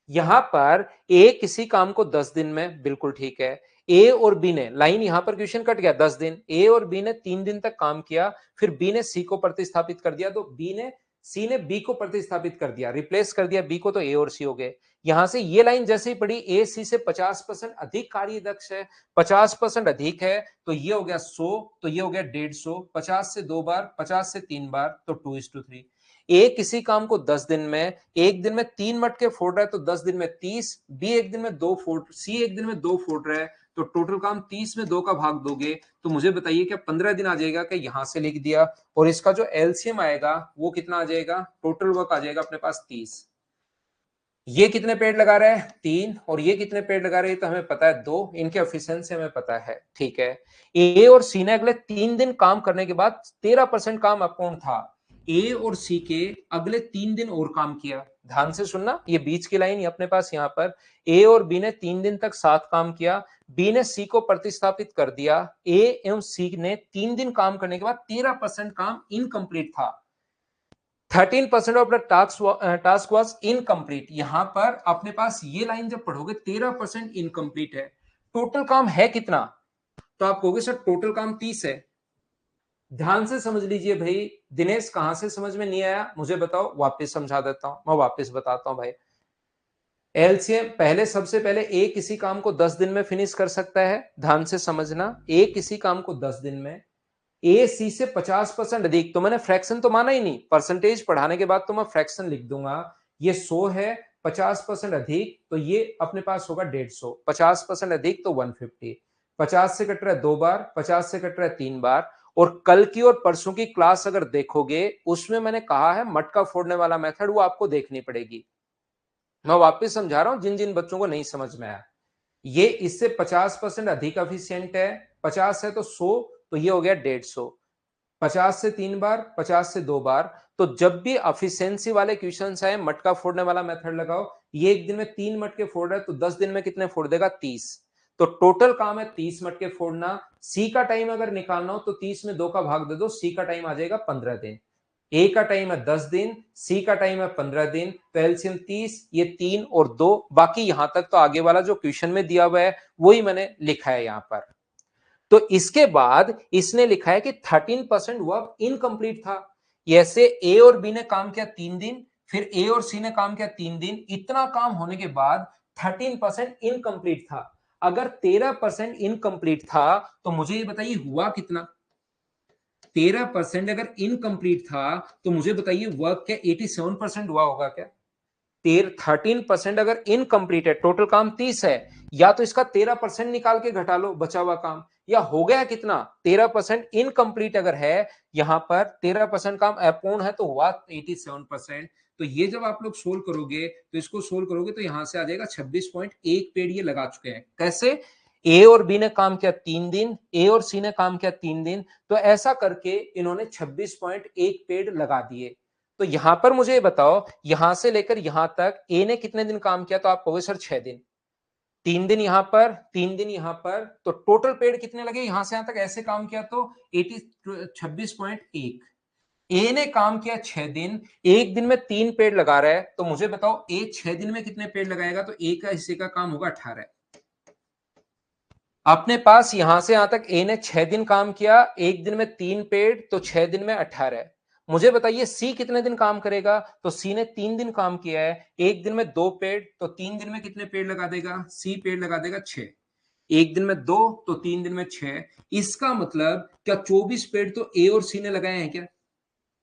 यहां पर ए किसी काम को 10 दिन में, बिल्कुल ठीक है। ए और बी ने, लाइन यहां पर क्वेश्चन कट गया, 10 दिन, ए और बी ने 3 दिन तक काम किया, फिर बी ने सी को प्रतिस्थापित कर दिया, तो बी ने सी ने बी को प्रतिस्थापित कर दिया, रिप्लेस कर दिया बी को, तो ए और सी हो गए। यहां से ये लाइन जैसे ही पड़ी, ए सी से 50% अधिक कार्य दक्ष है, 50% अधिक है, तो ये हो गया 100, तो ये हो गया 150, 50 से 2 बार, 50 से 3 बार, तो 2:3। ए किसी काम को 10 दिन में, एक दिन में 3 मटके फोड़ रहा है, तो 10 दिन में 30। बी एक दिन में 2 फोड़, सी एक दिन में 2 फोड़ रहा है, तो टोटल काम 30 में 2 का भाग दोगे तो मुझे बताइए क्या 15 दिन आ जाएगा? क्या यहां से लिख दिया, और इसका जो एलसीएम आएगा वो कितना आ जाएगा? टोटल वर्क आ जाएगा अपने पास 30। ये कितने पेड़ लगा रहा है? 3। और ये कितने पेड़ लगा रहे हैं? तो हमें पता है 2। इनके एफिशिएंसी हमें पता है, ठीक है। ए और सी ने अगले 3 दिन काम करने के बाद 13% काम अपूर्ण था। ए और सी के अगले 3 दिन और काम किया। ध्यान से सुनना, ये बीच की लाइन अपने पास यहाँ पर, ए और बी ने 3 दिन तक साथ काम किया, बी ने सी को प्रतिस्थापित कर दिया, ए एवं सी ने 3 दिन काम करने के बाद 13% काम इनकम्प्लीट था। 13% of the task was incomplete. यहां पर अपने पास ये लाइन जब पढ़ोगे 13% इनकम्प्लीट है, टोटल काम है कितना? तो आप कहोगे सर टोटल काम 30 है। ध्यान से समझ लीजिए भाई। दिनेश, कहां से समझ में नहीं आया मुझे बताओ, वापस समझा देता हूं, मैं वापस बताता हूं भाई। एलसीएम पहले, सबसे पहले ए किसी काम को 10 दिन में फिनिश कर सकता है। ध्यान से समझना, ए किसी काम को 10 दिन में, ए सी से 50% अधिक। तो मैंने फ्रैक्शन तो माना ही नहीं, परसेंटेज पढ़ाने के बाद तो मैं फ्रैक्शन लिख दूंगा। ये 100 है, 50% अधिक तो ये अपने पास होगा 150, 50% अधिक तो 150। 50 से कट रहा है 2 बार, 50 से कट रहा है 3 बार। और कल की और परसों की क्लास अगर देखोगे उसमें मैंने कहा है मटका फोड़ने वाला मेथड, वो आपको देखनी पड़ेगी। मैं वापस समझा रहा हूं जिन जिन बच्चों को नहीं समझ में आया। ये इससे 50% अधिक एफिशिएंट है। 50 है तो 100, तो ये हो गया 150। 50 से 3 बार, 50 से 2 बार। तो जब भी एफिशिएंसी वाले क्वेश्चंस आए, मटका फोड़ने वाला मेथड लगाओ। ये एक दिन में 3 मटके फोड़ रहा है तो 10 दिन में कितने फोड़ देगा? 30। तो टोटल काम है 30 मटके फोड़ना। सी का टाइम अगर निकालना हो तो 30 में 2 का भाग दे दो, सी का टाइम आ जाएगा 15 दिन। ए का टाइम है 10 दिन, सी का टाइम है 15 दिन। तो एलसीएम 30, ये 3 और 2, बाकी यहां तक तो आगे वाला जो क्वेश्चन में दिया हुआ है वही मैंने लिखा है यहां पर। तो इसके बाद इसने लिखा है कि 13% वर्क इनकम्प्लीट था। ऐसे ए और बी ने काम किया 3 दिन, फिर ए और सी ने काम किया 3 दिन। इतना काम होने के बाद 13% इनकम्प्लीट था। अगर 13% इनकम्प्लीट था तो मुझे ये बताइए हुआ कितना? 13% अगर इनकम्प्लीट था तो मुझे बताइए वर्क क्या 87% हुआ होगा क्या? 13% अगर इनकम्प्लीट है, टोटल काम 30 है, या तो इसका 13% निकाल के घटा लो बचा हुआ काम, या हो गया कितना? 13% इनकम्प्लीट अगर है, यहां पर 13% काम अपूर्ण है तो हुआ 87%। तो ये जब आप लोग सोल्व करोगे तो इसको सोल्व करोगे तो यहां से आ जाएगा 26.1 पेड़ ये लगा चुके हैं। कैसे? ए और बी ने काम किया 3 दिन, ए और सी ने काम किया 3 दिन, तो ऐसा करके इन्होंने 26.1 पेड़ लगा दिए। तो यहां पर मुझे बताओ, यहां से लेकर यहां तक ए ने कितने दिन काम किया? तो आप कहोगे सर 6 दिन। 3 दिन यहां पर, 3 दिन यहां पर, तो टोटल पेड़ कितने लगे यहां से यहां तक ऐसे काम किया तो 26.1। ए ने काम किया 6 दिन, एक दिन में 3 पेड़ लगा रहा है, तो मुझे बताओ ए 6 दिन में कितने पेड़ लगाएगा? तो ए का हिस्से का काम होगा 18। अपने पास यहां से यहां तक ए ने 6 दिन काम किया, एक दिन में 3 पेड़, तो 6 दिन में 18। मुझे बताइए सी कितने दिन काम करेगा? तो सी ने 3 दिन काम किया है, एक दिन में 2 पेड़, तो 3 दिन में कितने पेड़ लगा देगा? सी पेड़ लगा देगा 6। एक दिन में 2 तो 3 दिन में 6। इसका मतलब क्या 24 पेड़ तो ए और सी ने लगाए हैं क्या?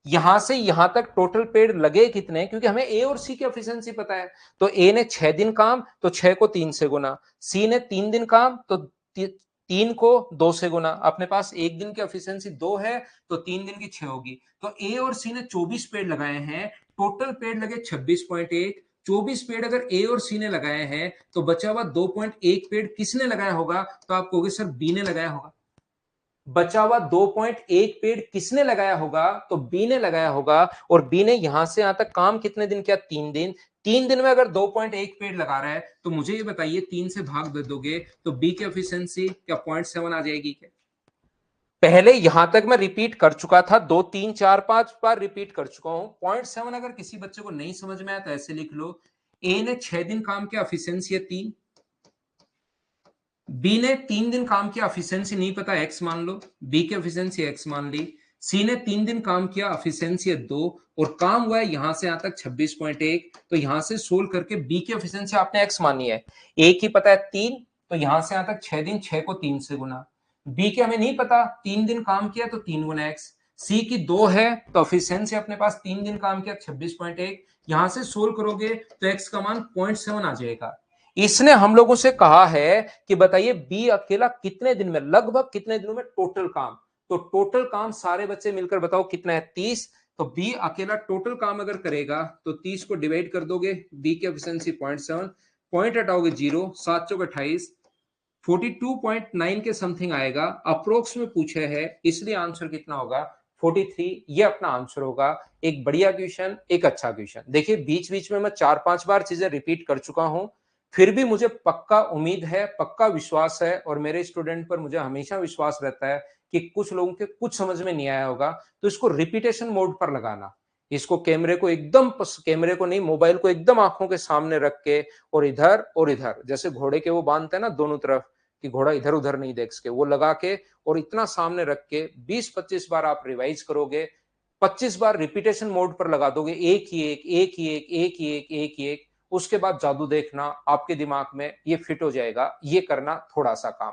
यहां से यहां तक टोटल पेड़ लगे कितने? क्योंकि हमें ए और सी की एफिशिएंसी पता है। तो ए ने 6 दिन काम, तो 6 को 3 से गुना। सी ने 3 दिन काम, तो 3 को 2 से गुना। अपने पास एक दिन की एफिशिएंसी 2 है, तो 3 दिन की 6 होगी। तो ए और सी ने 24 पेड़ लगाए हैं, टोटल पेड़ लगे 26.1। 24 पेड़ अगर ए और सी ने लगाए हैं तो बचा हुआ 2.1 पेड़ किसने लगाया होगा? तो आप कहोगे सर बी ने लगाया होगा। बचा हुआ 2.1 पेड़ किसने लगाया होगा? तो बी ने लगाया होगा। और बी ने यहां से यहां तक काम कितने दिन किया? 3 दिन। 3 दिन में अगर 2.1 पेड़ लगा रहा है तो मुझे ये बताइए 3 से भाग दे दोगे तो बी की एफिशिएंसी क्या 0.7 आ जाएगी क्या? पहले यहां तक मैं रिपीट कर चुका था, 2 3 4 5 बार रिपीट कर चुका हूं। 0.7 अगर किसी बच्चे को नहीं समझ में आया तो ऐसे लिख लो, ए ने 6 दिन काम किया, एफिशिएंसी है 3। बी ने 3 दिन काम किया, एफिशिएंसी नहीं पता, एक्स मान लो, बी की एफिशिएंसी एक्स मान ली। सी ने 3 दिन काम किया, एफिशिएंसी है 2, और काम हुआ है यहां से यहां तक 26.1। तो यहां से सोल्व करके बी की एफिशिएंसी आपने एक्स मानी है, ए की पता है 3, तो यहां से यहां तक 6 दिन, 6 को 3 से गुना। बी के हमें नहीं पता, 3 दिन काम किया तो 3 गुना एक्स। सी की 2 है तो एफिशिएंसी अपने पास 3 दिन काम किया 26.1, यहां से सोल्व करोगे तो एक्स का मान 0.7 आ जाएगा। इसने हम लोगों से कहा है कि बताइए बी अकेला कितने दिन में, लगभग कितने दिनों में टोटल काम, तो टोटल काम सारे बच्चे मिलकर बताओ कितना है, 30। तो बी अकेला टोटल काम अगर करेगा तो 30 को डिवाइड कर दोगे, बी की एफिशिएंसी 0.7, पॉइंट हटाओगे 0, 7 चौक 28, 42.9 के समथिंग आएगा। अप्रोक्स में पूछे है इसलिए आंसर कितना होगा, 43। ये अपना आंसर होगा। एक बढ़िया क्वेश्चन, एक अच्छा क्वेश्चन। देखिए बीच बीच में मैं 4-5 बार चीजें रिपीट कर चुका हूं, फिर भी मुझे पक्का उम्मीद है, पक्का विश्वास है, और मेरे स्टूडेंट पर मुझे हमेशा विश्वास रहता है कि कुछ लोगों के कुछ समझ में नहीं आया होगा, तो इसको रिपीटेशन मोड पर लगाना। इसको कैमरे को एकदम, कैमरे को नहीं, मोबाइल को एकदम आंखों के सामने रख के और इधर जैसे घोड़े के वो बांधते हैं ना दोनों तरफ, कि घोड़ा इधर उधर नहीं देख सके, वो लगा के और इतना सामने रख के 20-25 बार आप रिवाइज करोगे, 25 बार रिपीटेशन मोड पर लगा दोगे, एक ही एक, एक ही एक, एक ही एक, एक ही एक, उसके बाद जादू देखना, आपके दिमाग में ये फिट हो जाएगा। ये करना थोड़ा सा काम,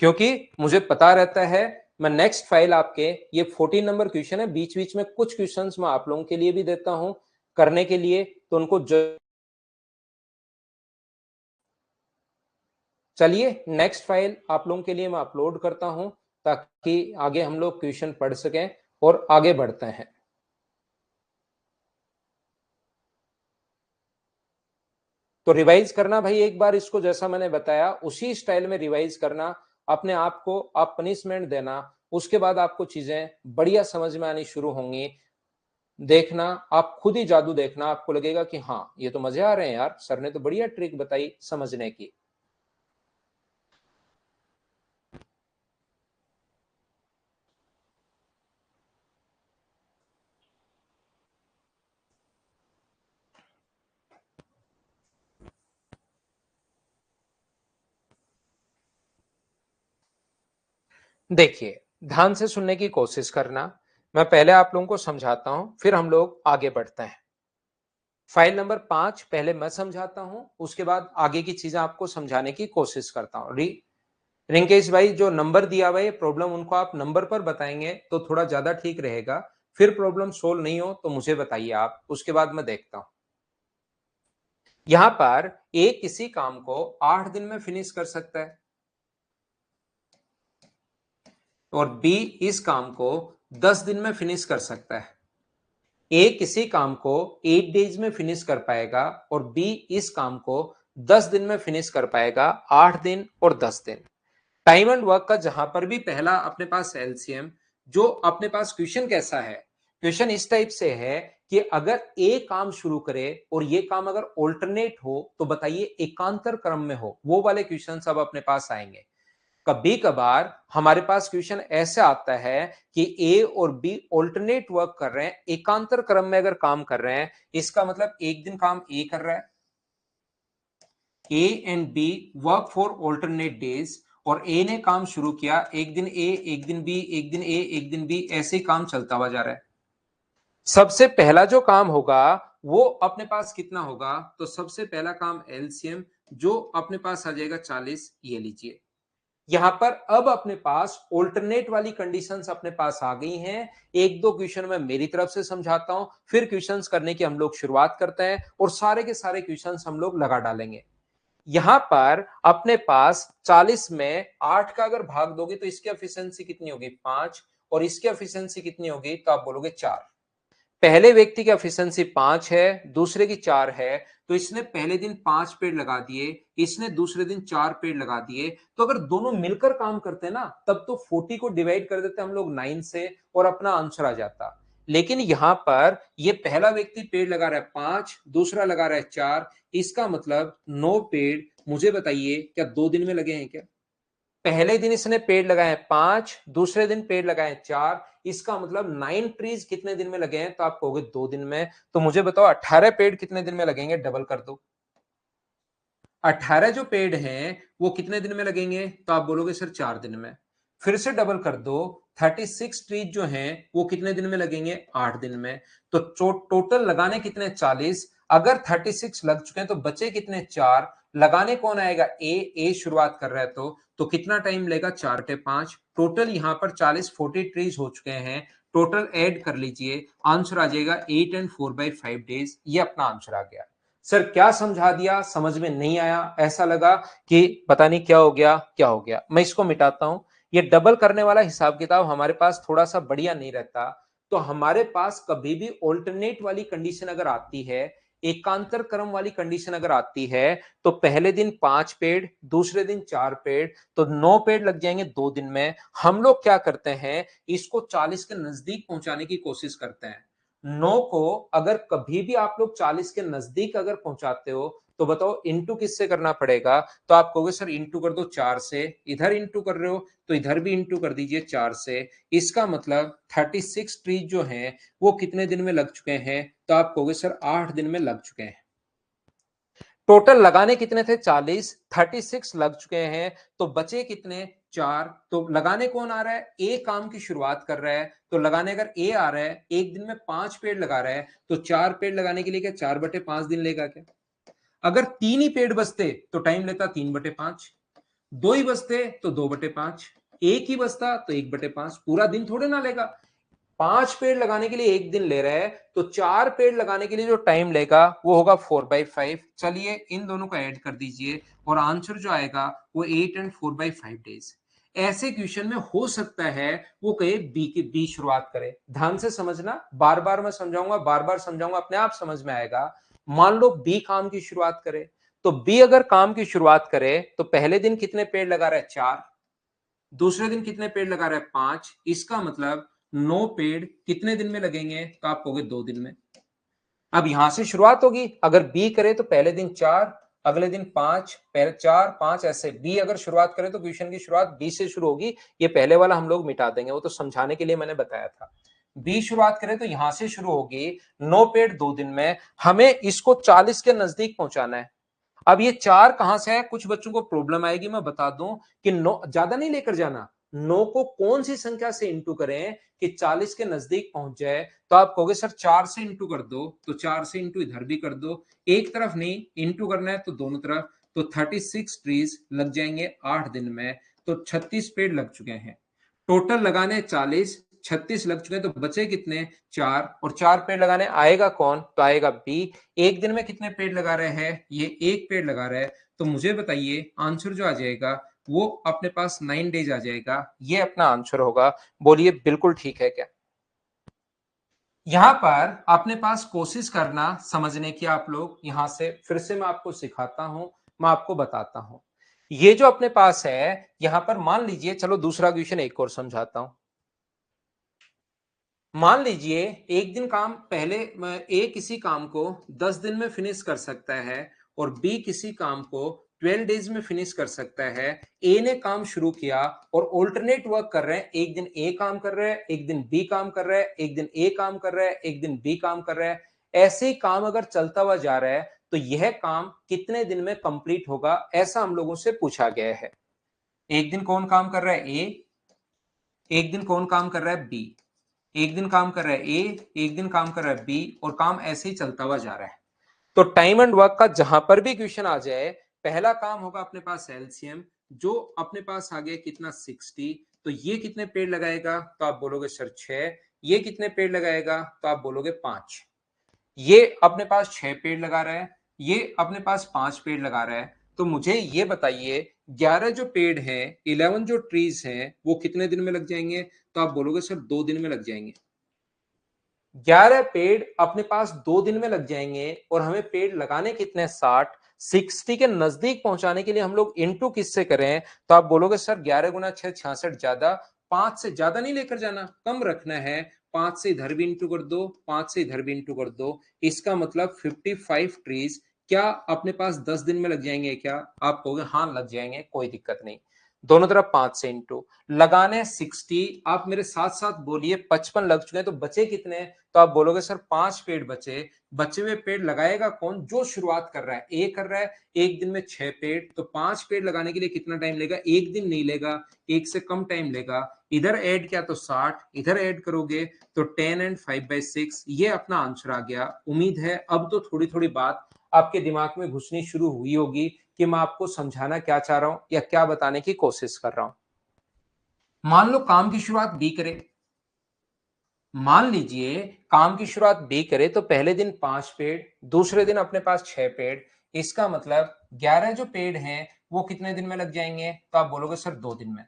क्योंकि मुझे पता रहता है। मैं नेक्स्ट फाइल आपके, ये 14 नंबर क्वेश्चन है, बीच बीच में कुछ क्वेश्चंस मैं आप लोगों के लिए भी देता हूं करने के लिए, तो उनको चलिए नेक्स्ट फाइल आप लोगों के लिए मैं अपलोड करता हूं, ताकि आगे हम लोग क्वेश्चन पढ़ सकें और आगे बढ़ते हैं। तो रिवाइज करना भाई, एक बार इसको जैसा मैंने बताया उसी स्टाइल में रिवाइज करना, अपने आप को आप पनिशमेंट देना, उसके बाद आपको चीजें बढ़िया समझ में आनी शुरू होंगी। देखना, आप खुद ही जादू देखना, आपको लगेगा कि हाँ ये तो मजे आ रहे हैं यार, सर ने तो बढ़िया ट्रिक बताई समझने की। देखिए ध्यान से सुनने की कोशिश करना, मैं पहले आप लोगों को समझाता हूं, फिर हम लोग आगे बढ़ते हैं। फाइल नंबर 5 पहले मैं समझाता हूं, उसके बाद आगे की चीजें आपको समझाने की कोशिश करता हूं। रिंकेश भाई जो नंबर दिया हुआ है प्रॉब्लम, उनको आप नंबर पर बताएंगे तो थोड़ा ज्यादा ठीक रहेगा। फिर प्रॉब्लम सोल्व नहीं हो तो मुझे बताइए आप, उसके बाद मैं देखता हूं। यहां पर ए किसी काम को 8 दिन में फिनिश कर सकता है, और बी इस काम को 10 दिन में फिनिश कर सकता है। ए किसी काम को 8 डेज में फिनिश कर पाएगा, और बी इस काम को 10 दिन में फिनिश कर पाएगा, 8 दिन और 10 दिन। टाइम एंड वर्क का जहां पर भी पहला अपने पास एलसीएम, जो अपने पास क्वेश्चन कैसा है, क्वेश्चन इस टाइप से है कि अगर ए काम शुरू करे और ये काम अगर ऑल्टरनेट हो तो बताइए एकांतर क्रम में हो, वो वाले क्वेश्चन अब अपने पास आएंगे। कभी कभार हमारे पास क्वेश्चन ऐसे आता है कि ए और बी ऑल्टरनेट वर्क कर रहे हैं, एकांतर क्रम में अगर काम कर रहे हैं, इसका मतलब एक दिन काम ए कर रहा है, A and B work for alternate days, और ए ने काम शुरू किया, एक दिन ए, एक दिन बी, एक दिन ए, एक दिन बी, ऐसे ही काम चलता हुआ जा रहा है। सबसे पहला जो काम होगा वो अपने पास कितना होगा, तो सबसे पहला काम एलसीएम जो अपने पास आ जाएगा 40, ये लीजिए। यहां पर अब अपने पास ऑल्टरनेट वाली कंडीशंस अपने पास आ गई हैं। एक दो क्वेश्चन मैं मेरी तरफ से समझाता हूं, फिर क्वेश्चंस करने की हम लोग शुरुआत करते हैं, और सारे के सारे क्वेश्चंस हम लोग लगा डालेंगे। यहां पर अपने पास 40 में 8 का अगर भाग दोगे तो इसकी एफिशिएंसी कितनी होगी, 5, और इसकी एफिशिएंसी कितनी होगी, तो आप बोलोगे 4। पहले व्यक्ति की एफिशिएंसी 5 है, दूसरे की 4 है, तो इसने पहले दिन 5 पेड़ लगा दिए, इसने दूसरे दिन 4 पेड़ लगा दिए। तो अगर दोनों मिलकर काम करते ना, तब तो 40 को डिवाइड कर देते हम लोग 9 से और अपना आंसर आ जाता। लेकिन यहां पर ये पहला व्यक्ति पेड़ लगा रहा है 5, दूसरा लगा रहा है 4, इसका मतलब 9 पेड़। मुझे बताइए क्या 2 दिन में लगे हैं क्या? पहले दिन इसने पेड़ लगाए 5, दूसरे दिन पेड़ लगाए 4, इसका मतलब 9 ट्रीज कितने दिन में लगे हैं, तो आप कहोगे 2 दिन में। तो मुझे बताओ 18 पेड़ कितने दिन में लगेंगे, डबल कर दो। 18 जो पेड़ हैं वो कितने दिन में लगेंगे, तो आप बोलोगे सर 4 दिन में। फिर से डबल कर दो, 36 ट्रीज जो हैं वो कितने दिन में लगेंगे, 8 दिन में। तो टोटल लगाने कितने, 40। अगर 36 लग चुके हैं तो बचे कितने, 4। लगाने कौन आएगा, ए शुरुआत कर रहा है, तो कितना टाइम लेगा, 4 के 5। टोटल यहां पर 40 ट्रीज हो चुके हैं। टोटल ऐड कर लीजिए, आंसर आ जाएगा 8 and 4/5 डेज। ये अपना आंसर आ गया। सर क्या समझा दिया, समझ में नहीं आया, ऐसा लगा कि पता नहीं क्या हो गया, क्या हो गया, मैं इसको मिटाता हूं। ये डबल करने वाला हिसाब किताब हमारे पास थोड़ा सा बढ़िया नहीं रहता। तो हमारे पास कभी भी ऑल्टरनेट वाली कंडीशन अगर आती है, एकांतर क्रम वाली कंडीशन अगर आती है, तो पहले दिन 5 पेड़, दूसरे दिन 4 पेड़, तो 9 पेड़ लग जाएंगे 2 दिन में। हम लोग क्या करते हैं, इसको 40 के नजदीक पहुंचाने की कोशिश करते हैं। 9 को अगर कभी भी आप लोग 40 के नजदीक अगर पहुंचाते हो, तो बताओ इंटू किससे करना पड़ेगा। तो आप कहोगे सर इंटू कर दो 4 से, इधर इंटू कर रहे हो तो इधर भी इंटू कर दीजिए 4 से। इसका मतलब 36 ट्रीज जो हैं वो कितने दिन में लग चुके हैं, तो आप कहोगे सर 8 दिन में लग चुके हैं। टोटल लगाने कितने थे 40, 36 लग चुके हैं, तो बचे कितने 4। तो लगाने कौन आ रहा है, ए काम की शुरुआत कर रहा है, तो लगाने अगर ए आ रहा है, एक दिन में 5 पेड़ लगा रहा है, तो 4 पेड़ लगाने के लिए क्या 4/5 दिन लेगा क्या। अगर 3 ही पेड़ बचते तो टाइम लेता 3/5, 2 ही बचते तो 2/5, एक ही बचता तो 1/5, पूरा दिन थोड़े ना लेगा। 5 पेड़ लगाने के लिए एक दिन ले रहा है, तो 4 पेड़ लगाने के लिए जो टाइम लेगा वो होगा 4/5। चलिए इन दोनों को ऐड कर दीजिए और आंसर जो आएगा वो 8 एंड 4/5 डेज। ऐसे क्वेश्चन में हो सकता है वो कहे बी की बी शुरुआत करे। ध्यान से समझना, बार बार मैं समझाऊंगा, बार बार समझाऊंगा, अपने आप समझ में आएगा। मान लो बी काम की शुरुआत करे, तो बी अगर काम की शुरुआत करे तो पहले दिन कितने पेड़ लगा रहा है 4, दूसरे दिन कितने पेड़ लगा रहा है 5, इसका मतलब 9 पेड़ कितने दिन में लगेंगे, तो आप कहोगे 2 दिन में। अब यहां से शुरुआत होगी, अगर बी करे तो पहले दिन 4, अगले दिन 5, पहले 4 5 ऐसे। बी अगर शुरुआत करे तो क्वेश्चन की शुरुआत बी से शुरू होगी। ये पहले वाला हम लोग मिटा देंगे, वो तो समझाने के लिए मैंने बताया था। बी शुरुआत करे तो यहां से शुरू होगी, 9 पेड़ 2 दिन में, हमें इसको 40 के नजदीक पहुंचाना है। अब ये 4 कहां से है, कुछ बच्चों को प्रॉब्लम आएगी, मैं बता दूं कि 9 ज्यादा नहीं लेकर जाना। 9 को कौन सी संख्या से इंटू करें कि 40 के नजदीक पहुंच जाए, तो आप कहोगे सर 4 से इंटू कर दो, तो 4 से इंटू इधर भी कर दो, एक तरफ नहीं इंटू करना है तो दोनों तरफ, तो 36 ट्रीज लग जाएंगे 8 दिन में, तो 36 पेड़ लग चुके हैं। टोटल लगाने 40, 36 लग चुके हैं, तो बचे कितने 4, और 4 पेड़ लगाने आएगा कौन, तो आएगा बी। एक दिन में कितने पेड़ लगा रहे हैं, ये एक पेड़ लगा रहा है, तो मुझे बताइए आंसर जो आ जाएगा वो अपने पास 9 डेज आ जाएगा, ये अपना आंसर होगा। बोलिए बिल्कुल ठीक है क्या। यहां पर अपने पास कोशिश करना समझने की, आप लोग यहां से फिर से मैं आपको सिखाता हूं, मैं आपको बताता हूं। ये जो अपने पास है, यहां पर मान लीजिए, चलो दूसरा क्वेश्चन एक और समझाता हूं। मान लीजिए एक दिन काम पहले, ए किसी काम को 10 दिन में फिनिश कर सकता है और बी किसी काम को 12 डेज में फिनिश कर सकता है। ए ने काम शुरू किया और ऑल्टरनेट वर्क कर रहे हैं, एक दिन ए काम कर रहा है, एक दिन बी काम कर रहा है, एक दिन ए काम कर रहा है, एक दिन बी काम कर रहा है। ऐसे ही काम अगर चलता हुआ जा रहा है, तो यह काम कितने दिन में कंप्लीट होगा, ऐसा हम लोगों से पूछा गया है। एक दिन कौन काम कर रहा है ए, एक दिन कौन काम कर रहा है बी, एक दिन काम कर रहा है ए, एक दिन काम कर रहा है बी, और काम ऐसे ही चलता हुआ जा रहा है। तो टाइम एंड वर्क का जहां पर भी क्वेश्चन आ जाए, पहला काम होगा अपने पास एलसीएम, जो अपने पास आ गया कितना 60। तो ये कितने पेड़ लगाएगा, तो आप बोलोगे सर 6। ये कितने पेड़ लगाएगा, तो आप बोलोगे 5। ये अपने पास 6 पेड़ लगा रहा है, ये अपने पास 5 पेड़ लगा रहा है। तो मुझे ये बताइए 11 जो पेड़ हैं, 11 जो ट्रीज हैं, वो कितने दिन में लग जाएंगे, तो आप बोलोगे सर 2 दिन में लग जाएंगे। 11 पेड़ अपने पास 2 दिन में लग जाएंगे, और हमें पेड़ लगाने कितने 60। 60 के नजदीक पहुंचाने के लिए हम लोग इंटू किससे करें, तो आप बोलोगे सर 11 गुना 6 66, ज्यादा 5 से ज्यादा नहीं लेकर जाना, कम रखना है। 5 से इधर भी इंटू कर दो, 5 से इधर भी इंटू कर दो, इसका मतलब 55 ट्रीज क्या अपने पास 10 दिन में लग जाएंगे क्या, आप कहोगे हाँ लग जाएंगे, कोई दिक्कत नहीं। दोनों तरफ 5 से इंटू लगाने 60, आप मेरे साथ साथ बोलिए 55 लग चुके हैं, तो बचे कितने, तो आप बोलोगे सर 5 पेड़ बचे। बचे हुए पेड़ लगाएगा कौन, जो शुरुआत कर रहा है ए कर रहा है, एक दिन में 6 पेड़, तो 5 पेड़ लगाने के लिए कितना टाइम लेगा, एक दिन नहीं लेगा, एक से कम टाइम लेगा। इधर ऐड किया तो 60, इधर ऐड करोगे तो 10 एंड 5/6, ये अपना आंसर आ गया। उम्मीद है अब तो थोड़ी थोड़ी बात आपके दिमाग में घुसनी शुरू हुई होगी कि मैं आपको समझाना क्या चाह रहा हूं या क्या बताने की कोशिश कर रहा हूं। मान लो काम की शुरुआत बी करे, मान लीजिए काम की शुरुआत बी करे तो पहले दिन 5 पेड़, दूसरे दिन अपने पास 6 पेड़। इसका मतलब 11 जो पेड़ हैं वो कितने दिन में लग जाएंगे? तो आप बोलोगे सर 2 दिन में।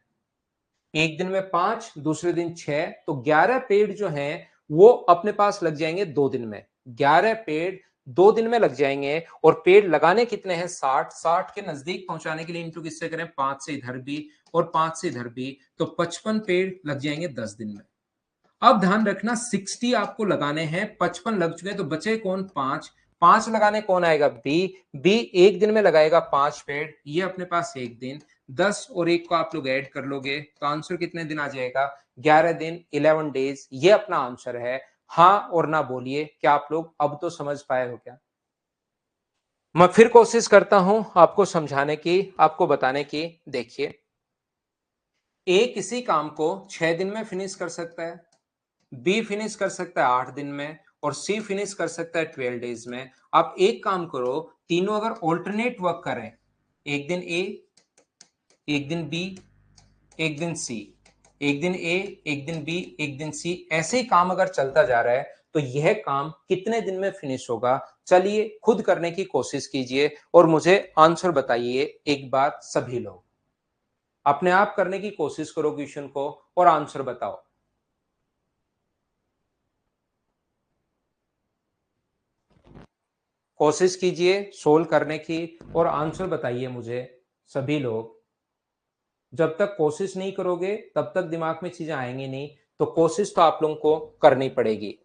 एक दिन में 5, दूसरे दिन 6, तो 11 पेड़ जो हैं वो अपने पास लग जाएंगे 2 दिन में। 11 पेड़ 2 दिन में लग जाएंगे। और पेड़ लगाने कितने हैं? 60। 60 के नजदीक पहुंचाने के लिए इंटू किससे करें? 5 से इधर भी और 5 से इधर भी, तो 55 पेड़ लग जाएंगे 10 दिन में। अब ध्यान रखना 60 आपको लगाने हैं, 55 लग चुके हैं, तो बचे कौन? 5। 5 लगाने कौन आएगा? बी। बी एक दिन में लगाएगा 5 पेड़, ये अपने पास एक दिन। 10 और 1 को आप लोग ऐड कर लोगे तो आंसर कितने दिन आ जाएगा? 11 दिन, 11 डेज। ये अपना आंसर है। हाँ और ना बोलिए, क्या आप लोग अब तो समझ पाए हो क्या? मैं फिर कोशिश करता हूं आपको समझाने की, आपको बताने की। देखिए, ए किसी काम को 6 दिन में फिनिश कर सकता है, बी फिनिश कर सकता है 8 दिन में, और सी फिनिश कर सकता है 12 डेज में। आप एक काम करो, तीनों अगर ऑल्टरनेट वर्क करें, एक दिन ए, एक दिन बी, एक दिन सी, एक दिन ए, एक दिन बी, एक दिन सी, ऐसे ही काम अगर चलता जा रहा है तो यह काम कितने दिन में फिनिश होगा? चलिए खुद करने की कोशिश कीजिए और मुझे आंसर बताइए। एक बात सभी लोग अपने आप करने की कोशिश करो क्वेश्चन को और आंसर बताओ। कोशिश कीजिए सोल्व करने की और आंसर बताइए मुझे सभी लोग। जब तक कोशिश नहीं करोगे तब तक दिमाग में चीजें आएंगी नहीं, तो कोशिश तो आप लोगों को करनी पड़ेगी।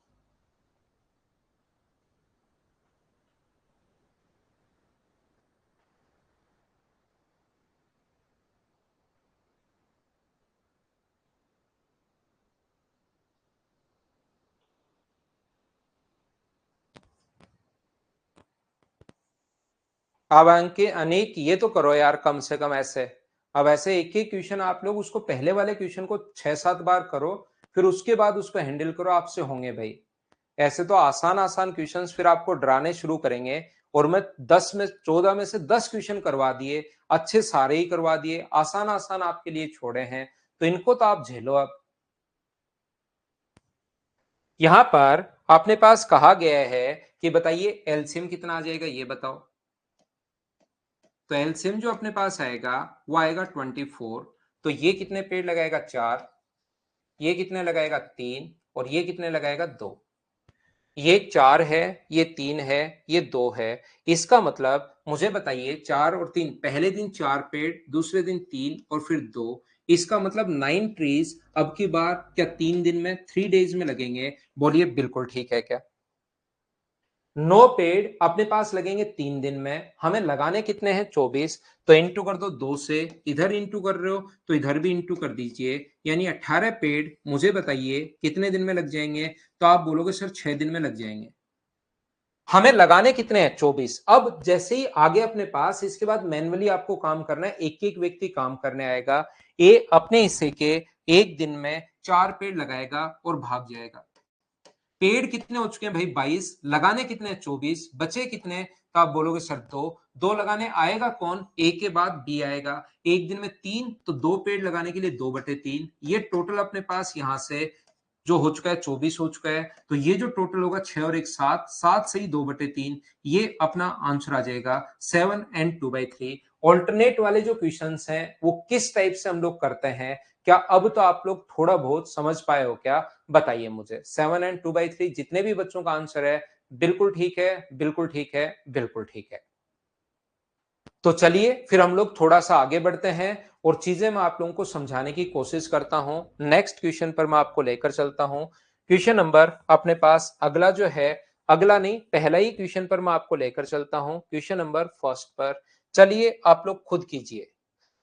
अब अंके अनेक ये तो करो यार, कम से कम ऐसे। अब ऐसे एक एक क्वेश्चन आप लोग उसको पहले वाले क्वेश्चन को 6-7 बार करो, फिर उसके बाद उसको हैंडल करो, आपसे होंगे भाई। ऐसे तो आसान आसान क्वेश्चंस फिर आपको डराने शुरू करेंगे। और मैं 14 में से 10 क्वेश्चन करवा दिए, अच्छे सारे ही करवा दिए, आसान आसान आपके लिए छोड़े हैं, तो इनको तो आप झेलो अब। यहां पर अपने पास कहा गया है कि बताइए एलसीएम कितना आ जाएगा, ये बताओ। तो एलसीएम जो अपने पास आएगा वो आएगा 24। तो ये कितने पेड़ लगाएगा? 4। ये कितने लगाएगा? 3। और ये कितने लगाएगा? 2। ये 4 है, ये 3 है, ये 2 है। इसका मतलब मुझे बताइए, 4 और 3, पहले दिन 4 पेड़, दूसरे दिन 3 और फिर 2। इसका मतलब 9 ट्रीज अब की बार क्या 3 दिन में, 3 डेज में लगेंगे? बोलिए बिल्कुल ठीक है क्या? 9 पेड़ अपने पास लगेंगे 3 दिन में, हमें लगाने कितने हैं? 24। तो इंटू कर दो 2 से, इधर इंटू कर रहे हो तो इधर भी इंटू कर दीजिए, यानी 18 पेड़ मुझे बताइए कितने दिन में लग जाएंगे? तो आप बोलोगे सर 6 दिन में लग जाएंगे। हमें लगाने कितने हैं? 24। अब जैसे ही आगे अपने पास, इसके बाद मैन्युअली आपको काम करना है, एक एक व्यक्ति काम करने आएगा। ए अपने हिस्से के एक दिन में 4 पेड़ लगाएगा और भाग जाएगा। पेड़ कितने हो चुके हैं भाई? 22। लगाने कितने हैं? 24। बचे कितने? तो आप बोलोगे सर 2। 2 लगाने आएगा कौन? ए के बाद बी आएगा। एक दिन में 3, तो 2 पेड़ लगाने के लिए 2/3। ये टोटल अपने पास यहां से जो हो चुका है 24 हो चुका है। तो ये जो टोटल होगा 6 और 1 7, 7 से ही 2/3, ये अपना आंसर आ जाएगा 7 एंड 2/3। ऑल्टरनेट वाले जो क्वेश्चन हैं वो किस टाइप से हम लोग करते हैं, क्या अब तो आप लोग थोड़ा बहुत समझ पाए हो क्या? बताइए मुझे। 7 एंड 2/3 जितने भी बच्चों का आंसर है, बिल्कुल ठीक है, बिल्कुल ठीक है, बिल्कुल ठीक है। तो चलिए फिर हम लोग थोड़ा सा आगे बढ़ते हैं और चीजें मैं आप लोगों को समझाने की कोशिश करता हूं। नेक्स्ट क्वेश्चन पर मैं आपको लेकर चलता हूं। क्वेश्चन नंबर अपने पास अगला जो है, अगला नहीं पहला ही क्वेश्चन पर मैं आपको लेकर चलता हूं, क्वेश्चन नंबर फर्स्ट पर। चलिए आप लोग खुद कीजिए।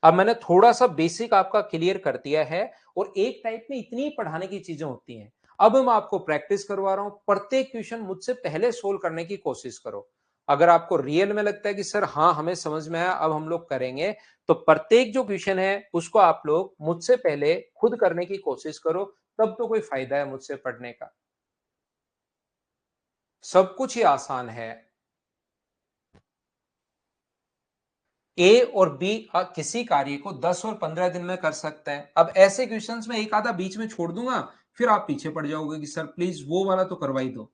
अब मैंने थोड़ा सा बेसिक आपका क्लियर कर दिया है, और एक टाइप में इतनी पढ़ाने की चीजें होती हैं। अब मैं आपको प्रैक्टिस करवा रहा हूं, प्रत्येक क्वेश्चन मुझसे पहले सोल्व करने की कोशिश करो। अगर आपको रियल में लगता है कि सर हाँ हमें समझ में आया, अब हम लोग करेंगे, तो प्रत्येक जो क्वेश्चन है उसको आप लोग मुझसे पहले खुद करने की कोशिश करो, तब तो कोई फायदा है मुझसे पढ़ने का। सब कुछ ही आसान है। ए और बी किसी कार्य को 10 और 15 दिन में कर सकते हैं। अब ऐसे क्वेश्चंस में एक आधा बीच में छोड़ दूंगा, फिर आप पीछे पड़ जाओगे कि सर प्लीज वो वाला तो करवा ही दो,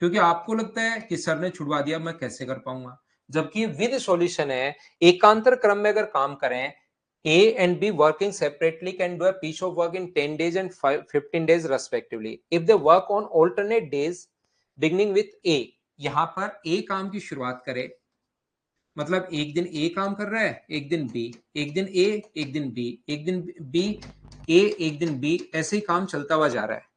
क्योंकि आपको लगता है कि सर ने छुड़वा दिया, मैं कैसे कर पाऊंगा। जबकि विद सॉल्यूशन है, एकांतर क्रम में अगर काम करें, A and B working separately can do a piece of work in 10 days and 15 days respectively if they work on alternate days beginning with A. यहां पर ए काम की शुरुआत करे, मतलब एक दिन ए काम कर रहा है, एक दिन बी, एक दिन ए, एक दिन बी, एक दिन बी, ए, एक दिन बी, ऐसे ही काम चलता हुआ जा रहा है।